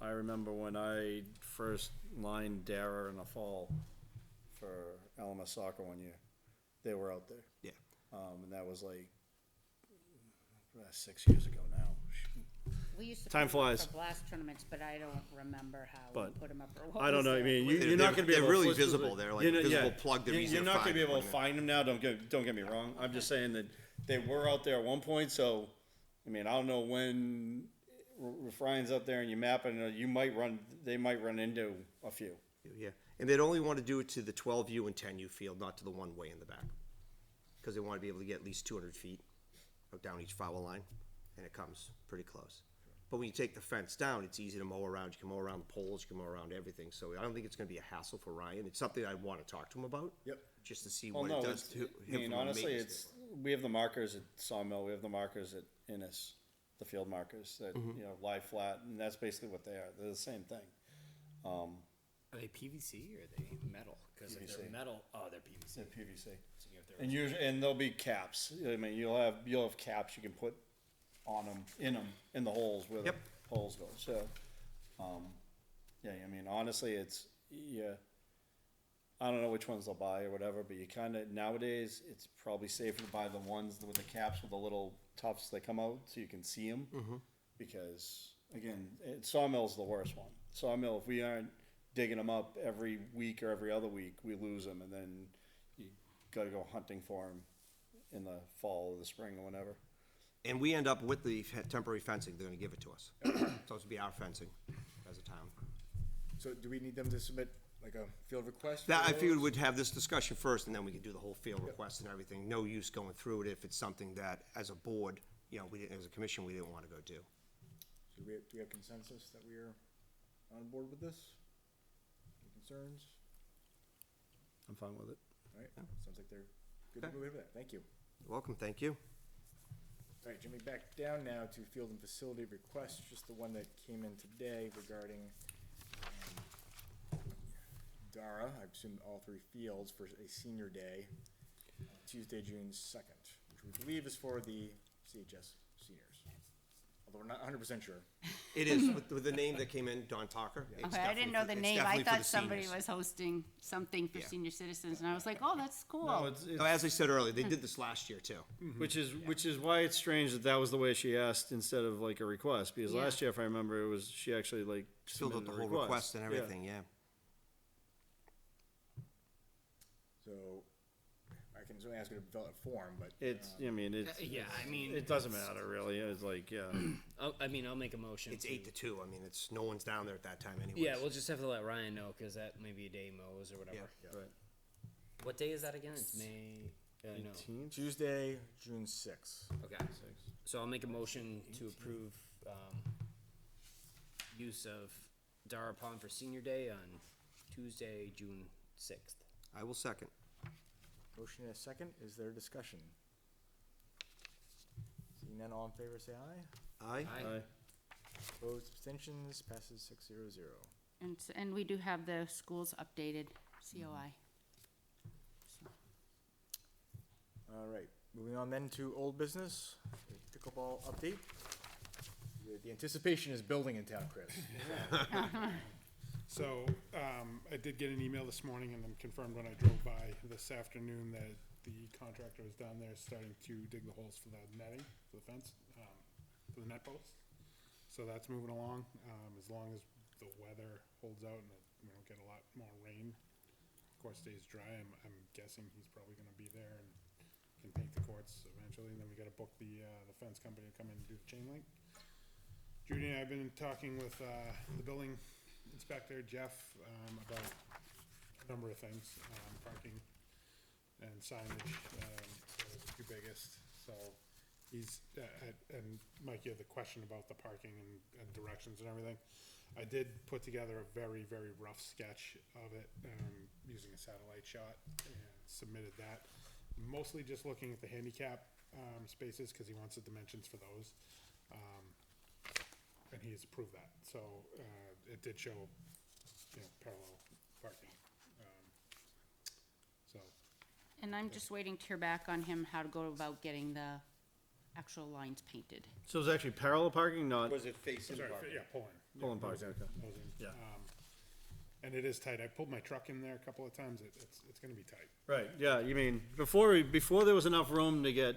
I remember when I first lined Dara in the fall for LMS soccer one year, they were out there. Yeah. And that was like 6 years ago now. We used to Time put 'em up flies. for blast tournaments, but I don't remember how we But put them up or what I don't was know. I there. mean, They're- you're not going to be they're able. really to flip through visible. the- They're like you're a not- visible plug. They're easier You're to not going to find be able to when find them now. Don't get me wrong. I'm just saying that they were out there at one point. So, I mean, I don't know when if Ryan's out there and you map it, you might run. They might run into a few. Yeah, and they'd only want to do it to the 12U and 10U field, not to the one way in the back. Because they want to be able to get at least 200 feet down each foul line, and it comes pretty close. But when you take the fence down, it's easy to mow around. You can mow around the poles, you can mow around everything. So I don't think it's going to be a hassle for Ryan. It's something I'd want to talk to him about. Yep. Just to see Well, what no, it does to him. I mean, from a honestly, maintenance we have the markers at Sawmill. We have the markers at Innis, the field markers that lie flat, and that's basically what they are. They're the same thing. Are they PVC or are they metal? Because if they're PVC. metal, they're PVC. They're PVC. So if they're- And there'll be caps. I mean, you'll have caps you can put on them, in the holes where Yep. the holes go. So, yeah, I mean, honestly, I don't know which ones they'll buy or whatever, but you kind of nowadays it's probably safer to buy the ones with the caps with the little tufts that come out so you can see them. Because again, Sawmill's the worst one. Sawmill, if we aren't digging them up every week or every other week, we lose them, and then you got to go hunting for them in the fall or the spring or whenever. And we end up with the temporary fencing. They're going to give it to us. So it's be our fencing as a town. So do we need them to submit like a field request? That, for I figured those? we'd have this discussion first, and then we could do the whole field request and everything. No use going through it if it's something that, as a board, as a commission, we didn't want to go do. So do we have consensus that we are on board with this? Any concerns? I'm fine with it. All right, sounds like they're good to move over that, thank you. Welcome, thank you. All right, jumping back down now to field and facility requests, just the one that came in today regarding Dara, I assume all three fields for a senior day, Tuesday, June 2nd, which we believe is for the CHS seniors. Although we're not 100% sure. It is, with the name that came in, Don Parker. It's Okay, I definitely didn't know for- the it's name. I definitely for thought the somebody seniors. was hosting something for Yeah. senior citizens, and I was like, oh, that's cool. No, it's, No, as I said earlier, they did this last year too. which is why it's strange that that was the way she asked instead of like a request, because Yeah. last year, if I remember, it was, she actually like Filled out submitted the a whole request and Yeah. everything, yeah. So I can certainly ask her to fill out a form, but. It's, I mean, it's. Yeah, I mean. It doesn't matter really, it's like, yeah. I'll make a motion. It's 8 to 2, I mean, it's, no one's down there at that time anyways. Yeah, we'll just have to let Ryan know, cause that may be a day mows or whatever. Yeah. Right. What day is that again? It's May, no. 18th? Tuesday, June 6th. Okay, so I'll make a motion to approve, use of Dara Pond for senior day on Tuesday, June 6th. I will second. Motion and a second, is there discussion? Seeing none, all in favor, say aye. Aye? Aye. Opposed, abstentions, passes 600. And we do have the schools updated COI. So, All right, moving on then to old business, pickleball update. The anticipation is building in town, Chris. So, I did get an email this morning and then confirmed when I drove by this afternoon that the contractor is down there starting to dig the holes for the netting, for the fence, for the net posts. So that's moving along, as long as the weather holds out and we don't get a lot more rain. Of course, stays dry, I'm guessing he's probably gonna be there and can paint the courts eventually, and then we gotta book the fence company to come in and do the chain link. Judy and I have been talking with, the building inspector, Jeff, about a number of things, parking and signage, are the two biggest. So he's, and Mike, you had the question about the parking and directions and everything. I did put together a very, very rough sketch of it, using a satellite shot and submitted that. Mostly just looking at the handicap, spaces, cause he wants the dimensions for those. And he has approved that, so, it did show, parallel parking, so. and I'm just waiting to hear back on him how to go about getting the actual lines painted. So it's actually parallel parking, not Was it facing Sorry, parking? yeah, pulling. pulling parking, okay. Nosing. Yeah. And it is tight, I pulled my truck in there a couple of times, it's gonna be tight. Right, yeah, you mean, before there was enough room to get,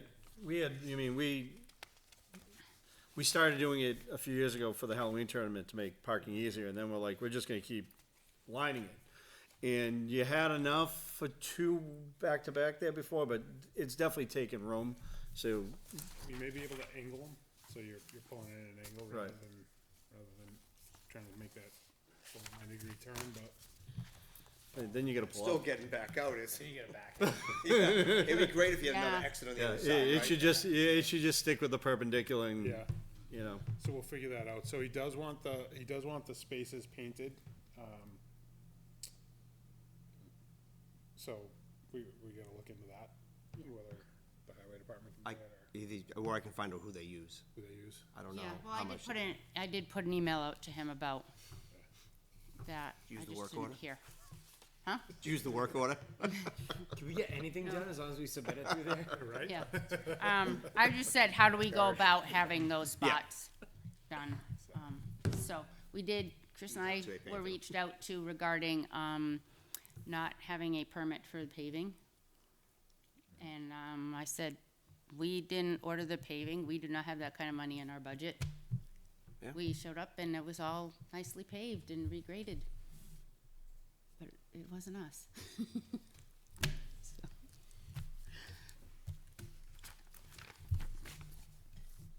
we started doing it a few years ago for the Halloween tournament to make parking easier, and then we're like, we're just gonna keep lining it. And you had enough for 2 back-to-back there before, but it's definitely taken room, so, You may be able to angle them, so you're pulling it at an angle rather Right. than trying to make that full 90-degree turn, but. then you gotta pull Still out. getting back out is, You get it back. yeah, it'd be great if you had another Yeah. exit on the Yeah, other side, it right? should just stick with the perpendicular and, Yeah. you know. So we'll figure that out. So he does want the spaces painted. So we gotta look into that, whether the highway department can do that or Or I can find out who they use, who they use. I don't know Yeah, well, how I did much. put an email out to him about that. Use I the just work didn't order? hear. Use the work order? Can we get anything done as long as we submit it through there? Right? Yeah. I just said, how do we go about having those spots done? So we did, Chris and I That's what they were do. reached out to regarding, not having a permit for the paving. And, I said, we didn't order the paving, we do not have that kind of money in our budget. Yeah. We showed up and it was all nicely paved and regraded. But it wasn't us.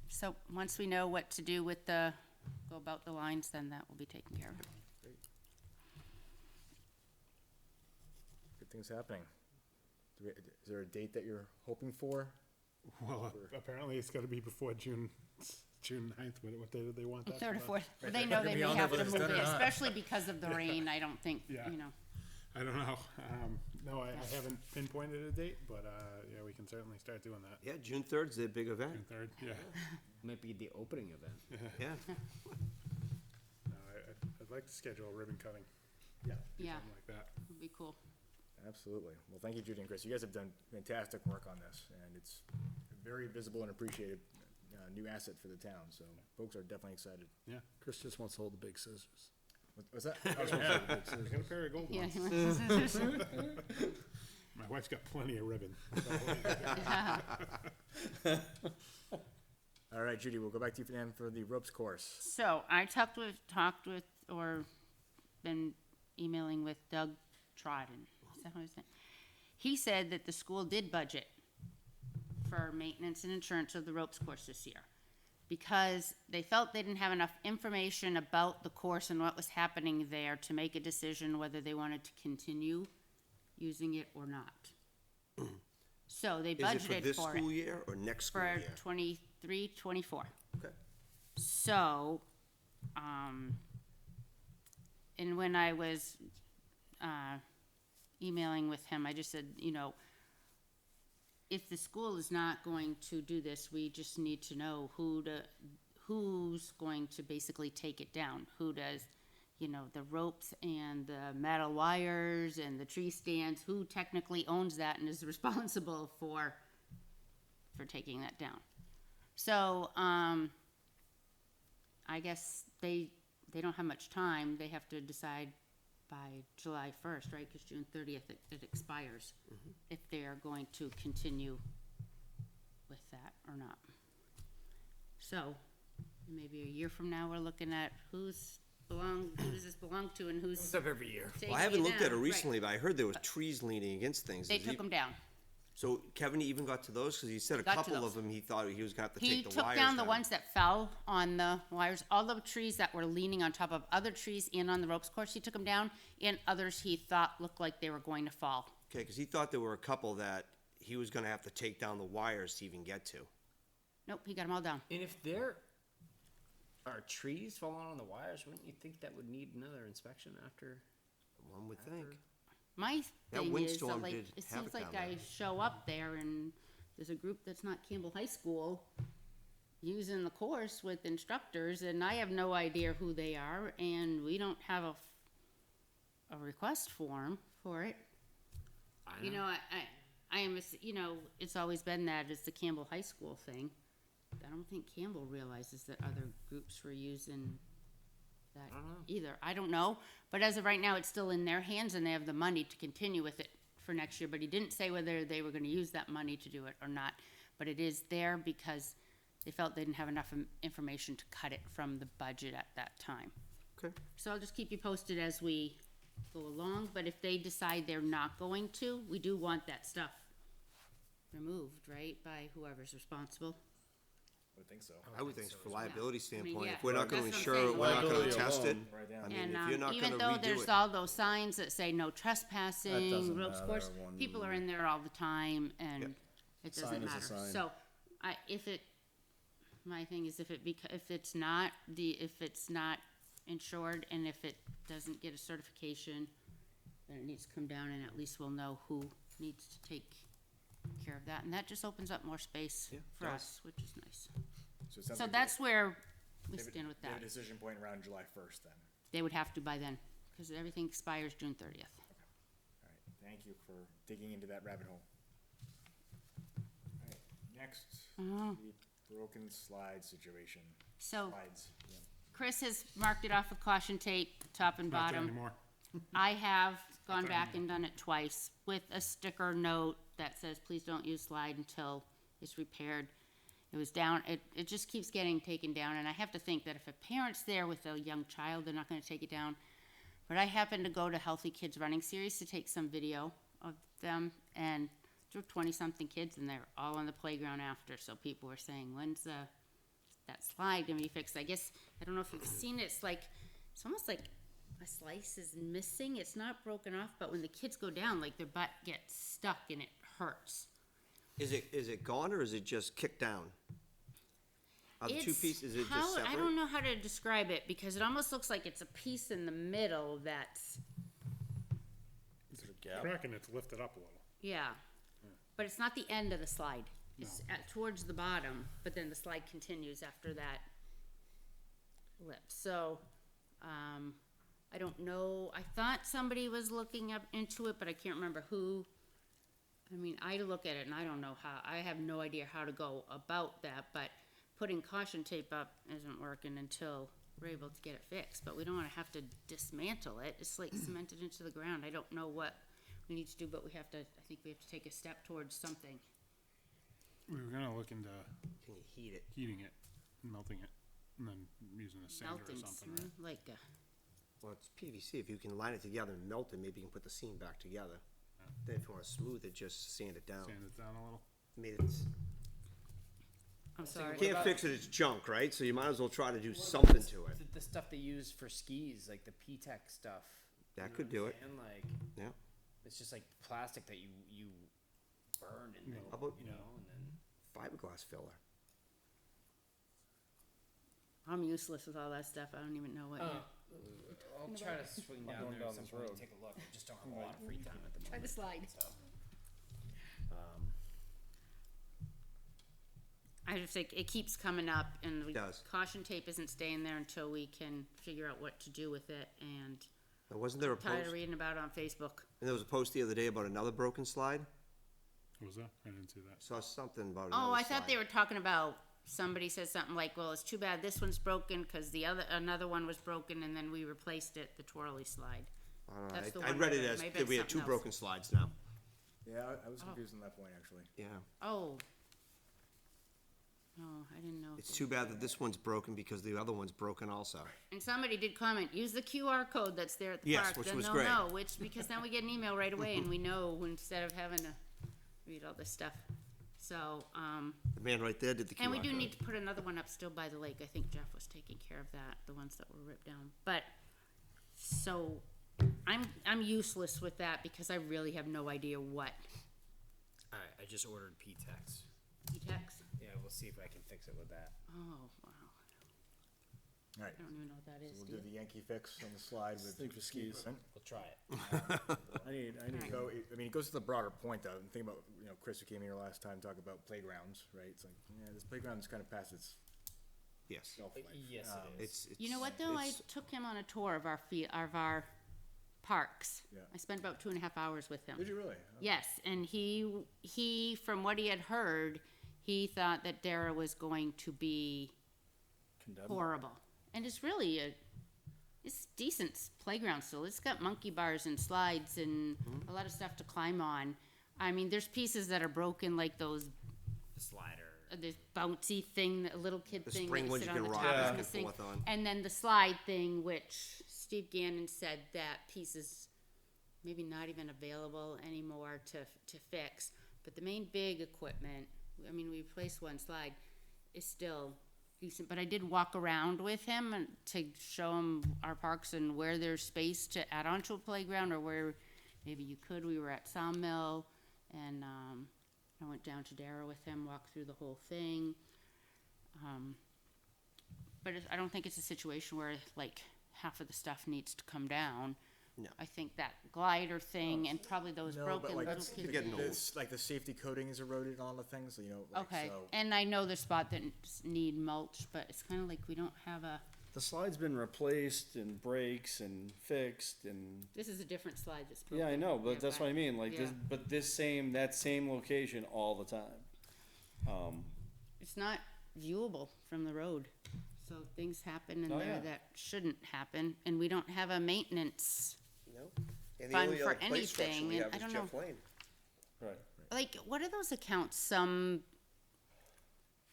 So, once we know what to do with go about the lines, then that will be taken care of. Good things happening. Is there a date that you're hoping for? Well, apparently it's gotta be before June 9th. What day did they want that? Third or for? fourth, they know they may be on have there to whether move it's it, done or not. especially because of the rain, I don't think, Yeah. I don't know. No, I haven't pinpointed a date, but, yeah, we can certainly start doing that. Yeah, June 3rd's their big event. June 3rd, yeah. Might be the opening event. Yeah. No, I'd like to schedule a ribbon cutting, Yeah, Yeah, something like that. would be cool. absolutely. Well, thank you, Judy and Chris. You guys have done fantastic work on this, and it's a very visible and appreciated, new asset for the town, so folks are definitely excited. Chris just wants to hold the big scissors. What's that? I got a pair of gold Yeah, ones. My wife's got plenty of ribbon. All right, Judy, we'll go back to you then for the ropes course. So I talked with, or been emailing with Doug Trodden. Is that what his name? He said that the school did budget for maintenance and insurance of the ropes course this year, because they felt they didn't have enough information about the course and what was happening there to make a decision whether they wanted to continue using it or not. So they Is it for budgeted this for school it year or next school for year? 23, 24. Okay. So, and when I was emailing with him, I just said, if the school is not going to do this, we just need to know who's going to basically take it down. Who does, the ropes and the metal wires and the tree stands, who technically owns that and is responsible for taking that down. So, I guess they don't have much time. They have to decide by July 1st, right? Because June 30th, it expires, if they are going to continue with that or not. So, maybe a year from now, we're looking at who does this belong to and who's Stuff every year. taking Well, I haven't looked at it down. recently, Right. but I heard there was trees leaning against things. They Is he- took them down. So Kevin even got to those? Because he said a Got to couple of those. them, he thought he was gonna have to He take the took wires down the ones that fell on the wires, all the trees that were leaning on top of other trees and on the ropes course, he took them down, and others he thought looked like they were going to fall. Okay, because he thought there were a couple that he was gonna have to take down the wires to even get to. Nope, he got them all down. And if there are trees falling on the wires, wouldn't you think that would need another inspection after? One would think. My That thing is, windstorm like, did it havoc seems like down I there. show up there and there's a group that's not Campbell High School using the course with instructors, and I have no idea who they are, and we don't have a request form for it. I You know, I am, it's always been that it's the Campbell High School thing. I don't think Campbell realizes that other groups were using that either. I don't know, but as of right now, it's still in their hands and they have the money to continue with it for next year, but he didn't say whether they were gonna use that money to do it or not. But it is there because they felt they didn't have enough information to cut it from the budget at that time. Okay. So I'll just keep you posted as we go along, but if they decide they're not going to, we do want that stuff removed, right, by whoever's responsible. I would think so. I would think so, for liability standpoint, yeah, if we're not gonna that's what I'm insure saying. it, we're not gonna Liability test it. alone. Right down. I mean, And, if you're not even gonna though redo there's it. all those signs that say no trespassing, doesn't ropes matter course, one- people are in there all the time and Yep. it Sign doesn't is a matter. sign. So, my thing is if it's not insured and if it doesn't get a certification, then it needs to come down and at least we'll know who needs to take care of that. And that just opens up more space Yeah, for does. us, which is nice. So it sounds So like that's where we they have a- stand with they have that. a decision point around July 1st then. They would have to by then, because everything expires June 30th. All right, thank you for digging into that rabbit hole. All right, next, Oh. the broken slide situation. So Slides, yeah. Chris has marked it off with caution tape, top and Not there bottom. anymore. I have gone back and done it twice with a sticker note that says, please don't use slide until it's repaired. It was down, it just keeps getting taken down, and I have to think that if a parent's there with a young child, they're not gonna take it down. But I happened to go to Healthy Kids Running Series to take some video of them, and there were 20-something kids, and they're all on the playground after, so people were saying, when's that slide gonna be fixed? I guess, I don't know if you've seen it, it's almost like a slice is missing. It's not broken off, but when the kids go down, like their butt gets stuck and it hurts. Is it gone or is it just kicked down? Are the two It's pieces, is it how- just separate? I don't know how to describe it because it almost looks like it's a piece in the middle that's gap. Track and it's lifted up a little. Yeah, but it's not the end of the slide. It's towards the bottom, but then the slide continues after that lip. So, I don't know. I thought somebody was looking up into it, but I can't remember who. I mean, I look at it and I don't know how. I have no idea how to go about that. But putting caution tape up isn't working until we're able to get it fixed. But we don't want to have to dismantle it. It's like cemented into the ground. I don't know what we need to do, but we have to. I think we have to take a step towards something. We were gonna look into Can you heat it? heating it, melting it, and then using a sander or Melting, something, right? like Well, it's PVC. If you can line it together and melt it, maybe you can put the seam back together. Then if you wanna smooth it, just sand it down. Sand it down a little. I mean, it's, I'm sorry. you can't fix it, it's junk, right? So you might as well try to do something to it. The stuff they use for skis, like the P-Tech stuff. That could do it. And like, Yeah. it's just like plastic that you burn and then, How about- you know, and then. Fiberglass filler. I'm useless with all that stuff. I don't even know what. I'll try to swing down going there down at some this point road. and take a look. I just don't have a lot of free time at the moment. Try to slide. So, I just think it keeps coming up, and the Does. caution tape isn't staying there until we can figure out what to do with it. And Now, wasn't there a tired post? of reading about it on Facebook. And there was a post the other day about another broken slide? What was that? I didn't see that. Saw something about another Oh, I slide. thought they were talking about. Somebody said something like, "Well, it's too bad this one's broken because another one was broken, and then we replaced it, the twirly slide." I don't know. That's the I one read I it read. as Maybe that it's we had two something else. broken slides now. Yeah, I was confused on that point, actually. Yeah. Oh. Oh, I didn't know. It's too bad that this one's broken because the other one's broken also. And somebody did comment, use the QR code that's there at the Yes, park. which Then was they'll great. know, because then we get an email right away and we know instead of having to read all this stuff. So, The man right there did the QR and we do code. need to put another one up still by the lake. I think Jeff was taking care of that, the ones that were ripped down. But, so, I'm useless with that because I really have no idea what. alright, I just ordered P-Techs. E-Tex? Yeah, we'll see if I can fix it with that. Oh, wow. All right, I don't even know what that is. we'll do do you? the Yankee fix on the slide with. Think for skis. equipment. We'll try it. I need. So, I mean, it goes to the broader point, though, and think about, Chris, who came here last time, talking about playgrounds, right? It's like, yeah, this playground's kind of past its Yes. shelf life. Yes, it is. It's, You know what though? I it's- took him on a tour of our parks. Yeah. I spent about 2.5 hours with him. Did you really? Oh. Yes, and he from what he had heard, he thought that Dara was going to be Condemned. horrible. And it's really it's decent playground still. It's got monkey bars and slides and a lot of stuff to climb on. I mean, there's pieces that are broken, like those The slider. this bouncy thing, a little kid The thing spring that you ones sit you on can the rock top back is and missing. forth on. And then the slide thing, which Steve Gannon said that piece is maybe not even available anymore to fix. But the main big equipment, I mean, we replaced one slide, is still decent. But I did walk around with him and to show him our parks and where there's space to add on to a playground or where maybe you could. We were at Sawmill and I went down to Dara with him, walked through the whole thing. But I don't think it's a situation where like half of the stuff needs to come down. No. I think that glider thing and probably those No, broken but like, little that's, kids. getting old. like the safety coating is eroded on the things, like, Okay, so. and I know there's spot that need mulch, but it's kind of like we don't have a. The slide's been replaced and breaks and fixed and, This is a different slide that's broken. yeah, I know, Yeah, but that's what I mean, like, this, yeah. but that same location all the time. It's not viewable from the road, so things happen in Oh, there yeah. that shouldn't happen, and we don't have a maintenance. No. And the Fund only for other play structure anything, we and have I is don't Jeff know. Lane. Right. Like, what are those accounts some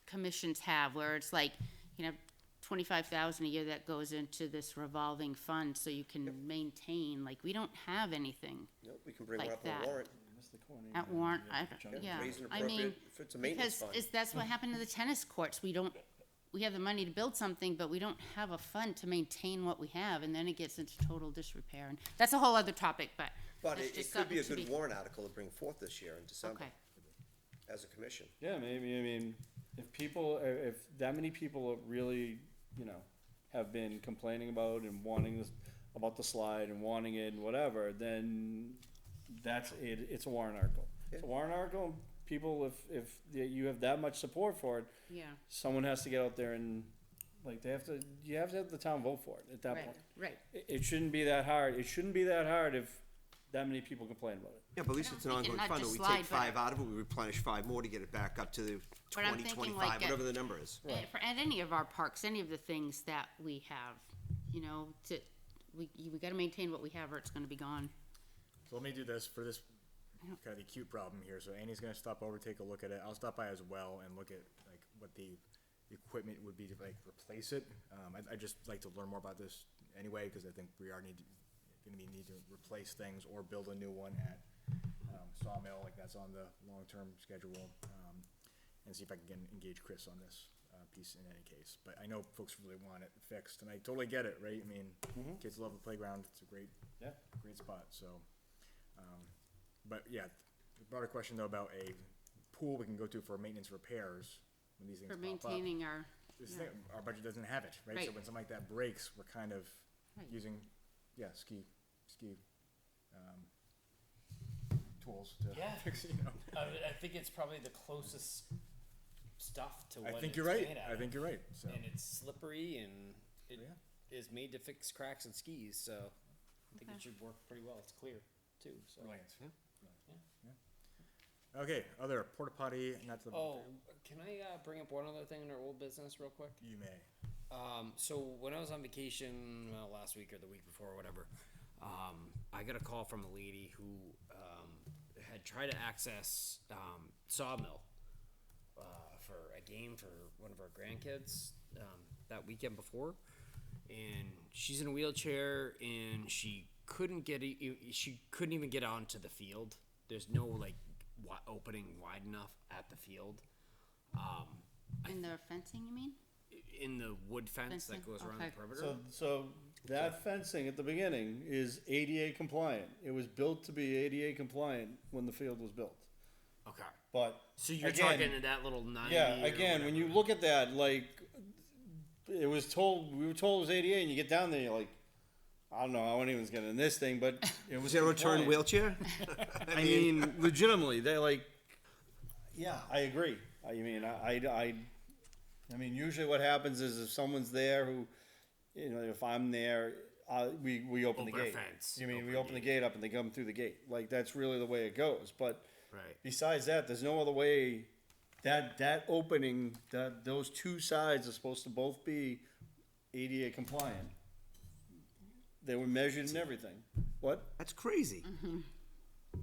commissions have where it's like, 25,000 a year that goes into this revolving fund so you can maintain, like, we don't have anything Nope, we can bring Like one up that. on warrant. Missed the corner. at warrant, Jungle. yeah, Raise an I mean, appropriate, if it's a maintenance because fund. that's what happened to the tennis courts, we have the money to build something, but we don't have a fund to maintain what we have, and then it gets into total disrepair, and that's a whole other topic, but But that's it just could be a something good to warrant article to bring forth this year in December Okay, as a commission. Yeah, maybe, I mean, if that many people really, have been complaining about and wanting this, about the slide and wanting it and whatever, then that's it, it's a warrant article. It's a warrant article, people, if you have that much support for it, Yeah, someone has to get out there and, like, you have to have the town vote for it at that right, point. right. It shouldn't be that hard, it shouldn't be that hard if that many people complain about it. Yeah, but at least it's an thinking ongoing not fund, just we slide, take but- 5 out of it, we replenish 5 more to get it back up to the But I'm 20, thinking 25, like whatever the number is. At any of our parks, any of the things that we have, you know, we gotta maintain what we have or it's gonna be gone. So let me do this for this kind of acute problem here. So Annie's gonna stop over, take a look at it. I'll stop by as well and look at like what the equipment would be to like replace it. I'd just like to learn more about this anyway, because I think we are need to replace things or build a new one at Sawmill, like that's on the long-term schedule, and see if I can engage Chris on this piece in any case. But I know folks really want it fixed, and I totally get it, right? I mean, kids love the playground. It's a great spot. So, but yeah, the broader question though about a pool we can go to for maintenance repairs when these things For pop up. maintaining our, Our budget doesn't have it, right? So Right. when something like that breaks, we're kind of Right. using, ski tools to Yeah. fix it, you know? I think it's probably the closest stuff to what I think it's you're right. made out I of. think you're right. So And it's slippery and it Yeah. is made to fix cracks and skis, so I think it should work pretty well. It's clear too, so. brilliant. Okay, other porta potty, not the. Oh, can I bring up one other thing in our old business real quick? You may. So when I was on vacation last week or the week before or whatever, I got a call from a lady who had tried to access Sawmill for a game for one of our grandkids that weekend before, and she's in a wheelchair and she couldn't even get onto the field. There's no like opening wide enough at the field. in the fencing, you mean? In the wood fence that Fencing, goes around okay. the perimeter. So that fencing at the beginning is ADA compliant. It was built to be ADA compliant when the field was built. Okay. But So you're again, talking to that little 90. yeah, or again, when whatever. you look at that, like, we were told it was ADA, and you get down there, you're like, I don't know how anyone's getting in this thing, but it was Zero turn compliant. wheelchair? I mean, legitimately, they're like, yeah, I agree. I mean, I mean, usually what happens is if someone's there who, you know, if I'm there, we open the Open a gate. fence. You mean, Open we the open the gate up and they come through the gate. Like, that's really the way it goes. But Right. besides that, there's no other way. That opening, those two sides are supposed to both be ADA compliant. They were measured and everything. What? That's crazy.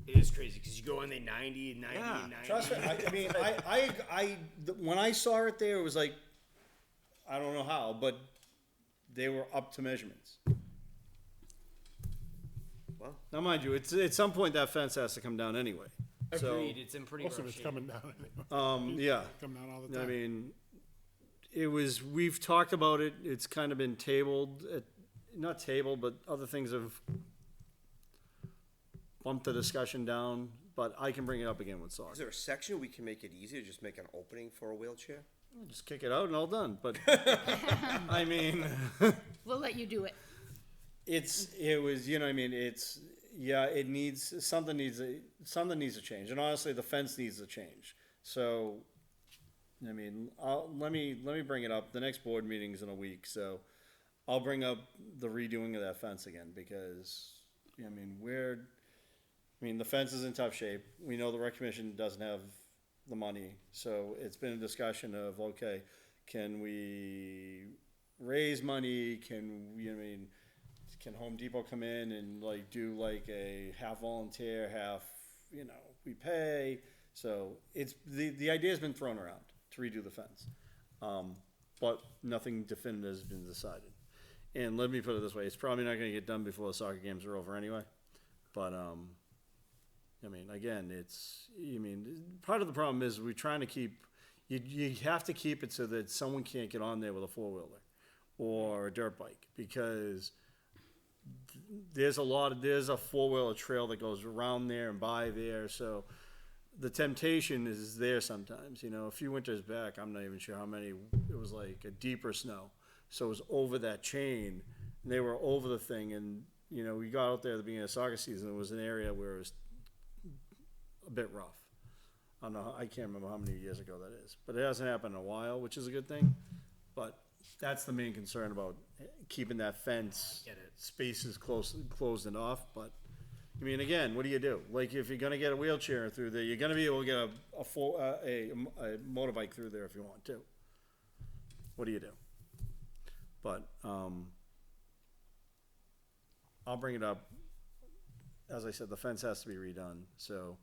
It is crazy because you go in there 90, 90, Yeah. 90. Trust me. I mean, when I saw it there, it was like, I don't know how, but they were up to measurements. Well, Now, mind you, it's at some point that fence has to come down anyway. So, Agreed. It's in pretty Most of rough it's shape. coming down anyway. yeah. Come down all the time. I mean, we've talked about it. It's kind of been tabled, not tabled, but other things have bumped the discussion down. But I can bring it up again with is SOC. there a section we can make it easier, just make an opening for a wheelchair? Just kick it out and all done. But I mean, We'll let you do it. it was, you know, I mean, it needs, something needs to change. And honestly, the fence needs to change. So, I mean, let me bring it up. The next board meeting's in a week, so I'll bring up the redoing of that fence again because, I mean, the fence is in tough shape. We know the rec commission doesn't have the money, so it's been a discussion of, okay, can we raise money? Can Home Depot come in and like do like a half volunteer, half, you know, we pay? So it's, the idea's been thrown around to redo the fence. But nothing definitive has been decided. And let me put it this way, it's probably not gonna get done before the soccer games are over anyway. But, I mean, again, part of the problem is we're trying to keep, you have to keep it so that someone can't get on there with a four-wheeler or a dirt bike, because there's a four-wheeler trail that goes around there and by there, so the temptation is there sometimes. You know, a few winters back, I'm not even sure how many, it was like a deeper snow, so it was over that chain, and they were over the thing, and, you know, we got out there at the beginning of soccer season, it was an area where it was a bit rough. I don't know, I can't remember how many years ago that is, but it hasn't happened in a while, which is a good thing. But that's the main concern about keeping that fence. Get it. Spaces closed and off, but, I mean, again, what do you do? Like, if you're gonna get a wheelchair through there, you're gonna be able to get a motorbike through there if you want to. What do you do? But, I'll bring it up. As I said, the fence has to be redone, so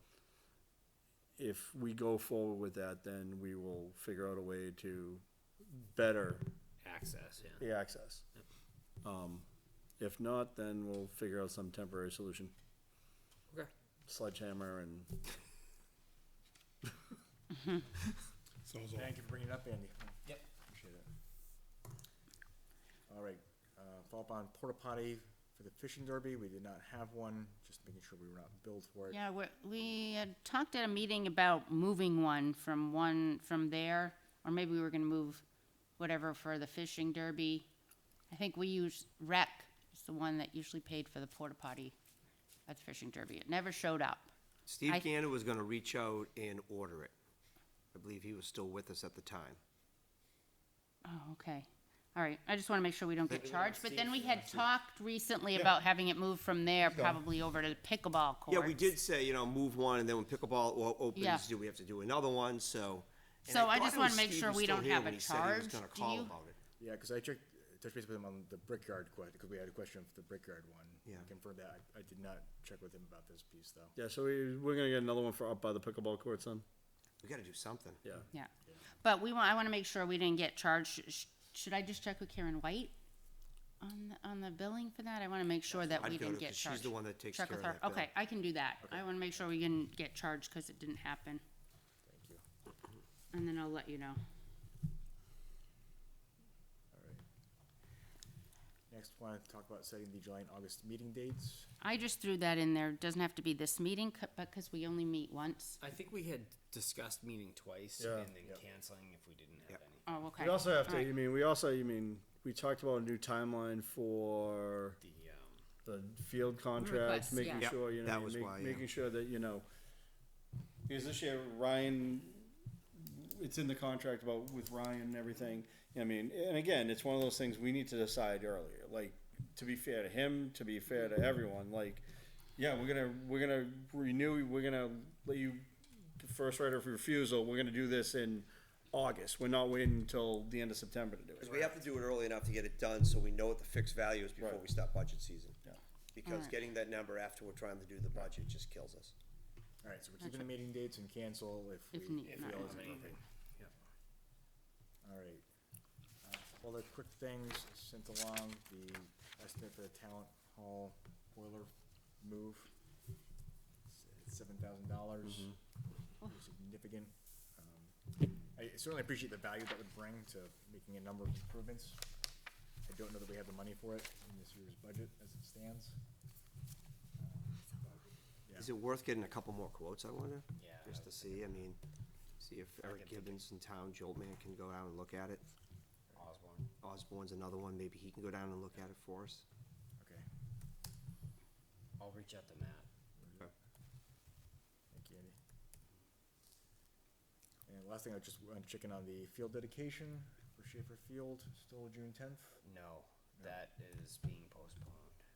if we go forward with that, then we will figure out a way to better Access, yeah. the access. If not, then we'll figure out some temporary solution. Okay. Sledgehammer and, So is all. Thank you for bringing it up, Andy. Yep. Appreciate it. All right, follow up on porta potty for the fishing derby. We did not have one, just making sure we were not billed for it. Yeah, we had talked at a meeting about moving one from there, or maybe we were gonna move whatever for the fishing derby. I think we used Rec, it's the one that usually paid for the porta potty at the fishing derby. It never showed up. Steve I- Gander was gonna reach out and order it. I believe he was still with us at the time. Oh, okay. All right, I just wanna make sure we don't get Maybe we charged, don't but then see we it. had talked recently about having it moved from there, probably over to the pickleball courts. Yeah, we did say, move one, and then when pickleball opens, Yeah. we have to do another one, so. and So I thought just it wanna was make Steve sure was we still don't here have when a he said he was charge, gonna do call you? about it. Yeah, because I touched base with him on the Brickyard because we had a question for the Brickyard one. Yeah. He confirmed that. I did not check with him about this piece, though. yeah, so we're gonna get another one for up by the pickleball courts then? We gotta do something. Yeah. Yeah, but I wanna make sure we didn't get charged. Should I just check with Karen White on the billing for that? I wanna make sure that I'd we go didn't to- get 'cause charged. she's the one that takes Check care with of her. that bill. Okay, I can do that. I wanna make sure we didn't get charged, cause it didn't happen, Thank you. and then I'll let you know. All right. Next, want to talk about setting the July and August meeting dates. I just threw that in there. It doesn't have to be this meeting, but cause we only meet once. I think we had discussed meeting twice Yeah. and then Yep. canceling if we didn't have Yep. any. Oh, okay. We also have to, All right. we talked about a new timeline for the field contract, Requests, making yeah. sure, Yep, that was why, yeah. making sure that, because this year Ryan, it's in the contract about with Ryan and everything. I mean, and again, it's one of those things we need to decide earlier, like, to be fair to him, to be fair to everyone, like, yeah, we're gonna renew, we're gonna let you, first right of refusal, we're gonna do this in August. We're not waiting until the end of September to do Because it. we have to do it early enough to get it done, so we know what the fixed value is before Right. we start budget season. Yeah. Because Alright. getting that number after we're trying to do the budget just kills us. All right, so we're keeping the meeting dates and cancel if If we need- feel not it's really. appropriate. All right. All the quick things sent along, the estimate for the Talent Hall boiler move, $7,000. Significant. I certainly appreciate the value that would bring to making a number of improvements. I don't know that we have the money for it in this year's budget as it stands. Is it worth getting a couple more quotes, I wonder? Yeah, Just to see, see if Eric Gibbons in town, Joltman can go down and look at it. Osborne. Osborne's another one, maybe he can go down and look at it for us. Okay, I'll reach out to Matt. thank you, Andy. And last thing, I just want to check in on the field dedication for Schaefer Field, still June 10th? No, that is being postponed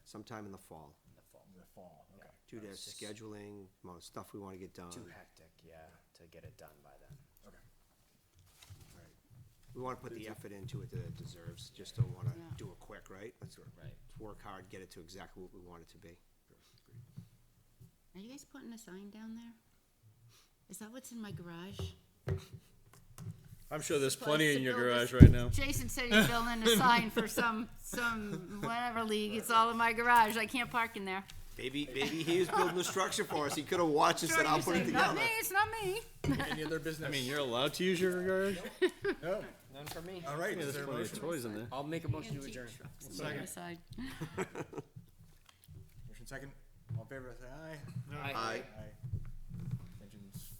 Sometime in the fall, in the fall. In the fall, okay. due to It's just scheduling, amount of stuff we wanna get done. Too hectic, yeah, to get it done by then. Okay. All right. We wanna put the effort into it that it deserves, just don't wanna Yeah. do it quick, right? Let's Right. work hard, get it to exactly what we want it to be. Are you guys putting a sign down there? Is that what's in my garage? I'm sure there's plenty Supposed in to your build garage this- right now. Jason said he's building a sign for some whatever league. It's all in my garage. I can't park in there. Maybe he was building the structure for us, he could've watched and said, I'll put it Not me, together. it's not me. Any other business? I mean, you're allowed to use your garage? No. None for me. All right, Yeah, is there's there a plenty of motion? toys in there. I'll make a motion to Antique adjourn. trucks on the other side. Motion second, all in favor, say aye. Aye. Mentions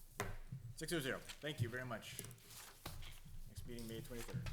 600. Thank you very much. Next meeting, May 23rd.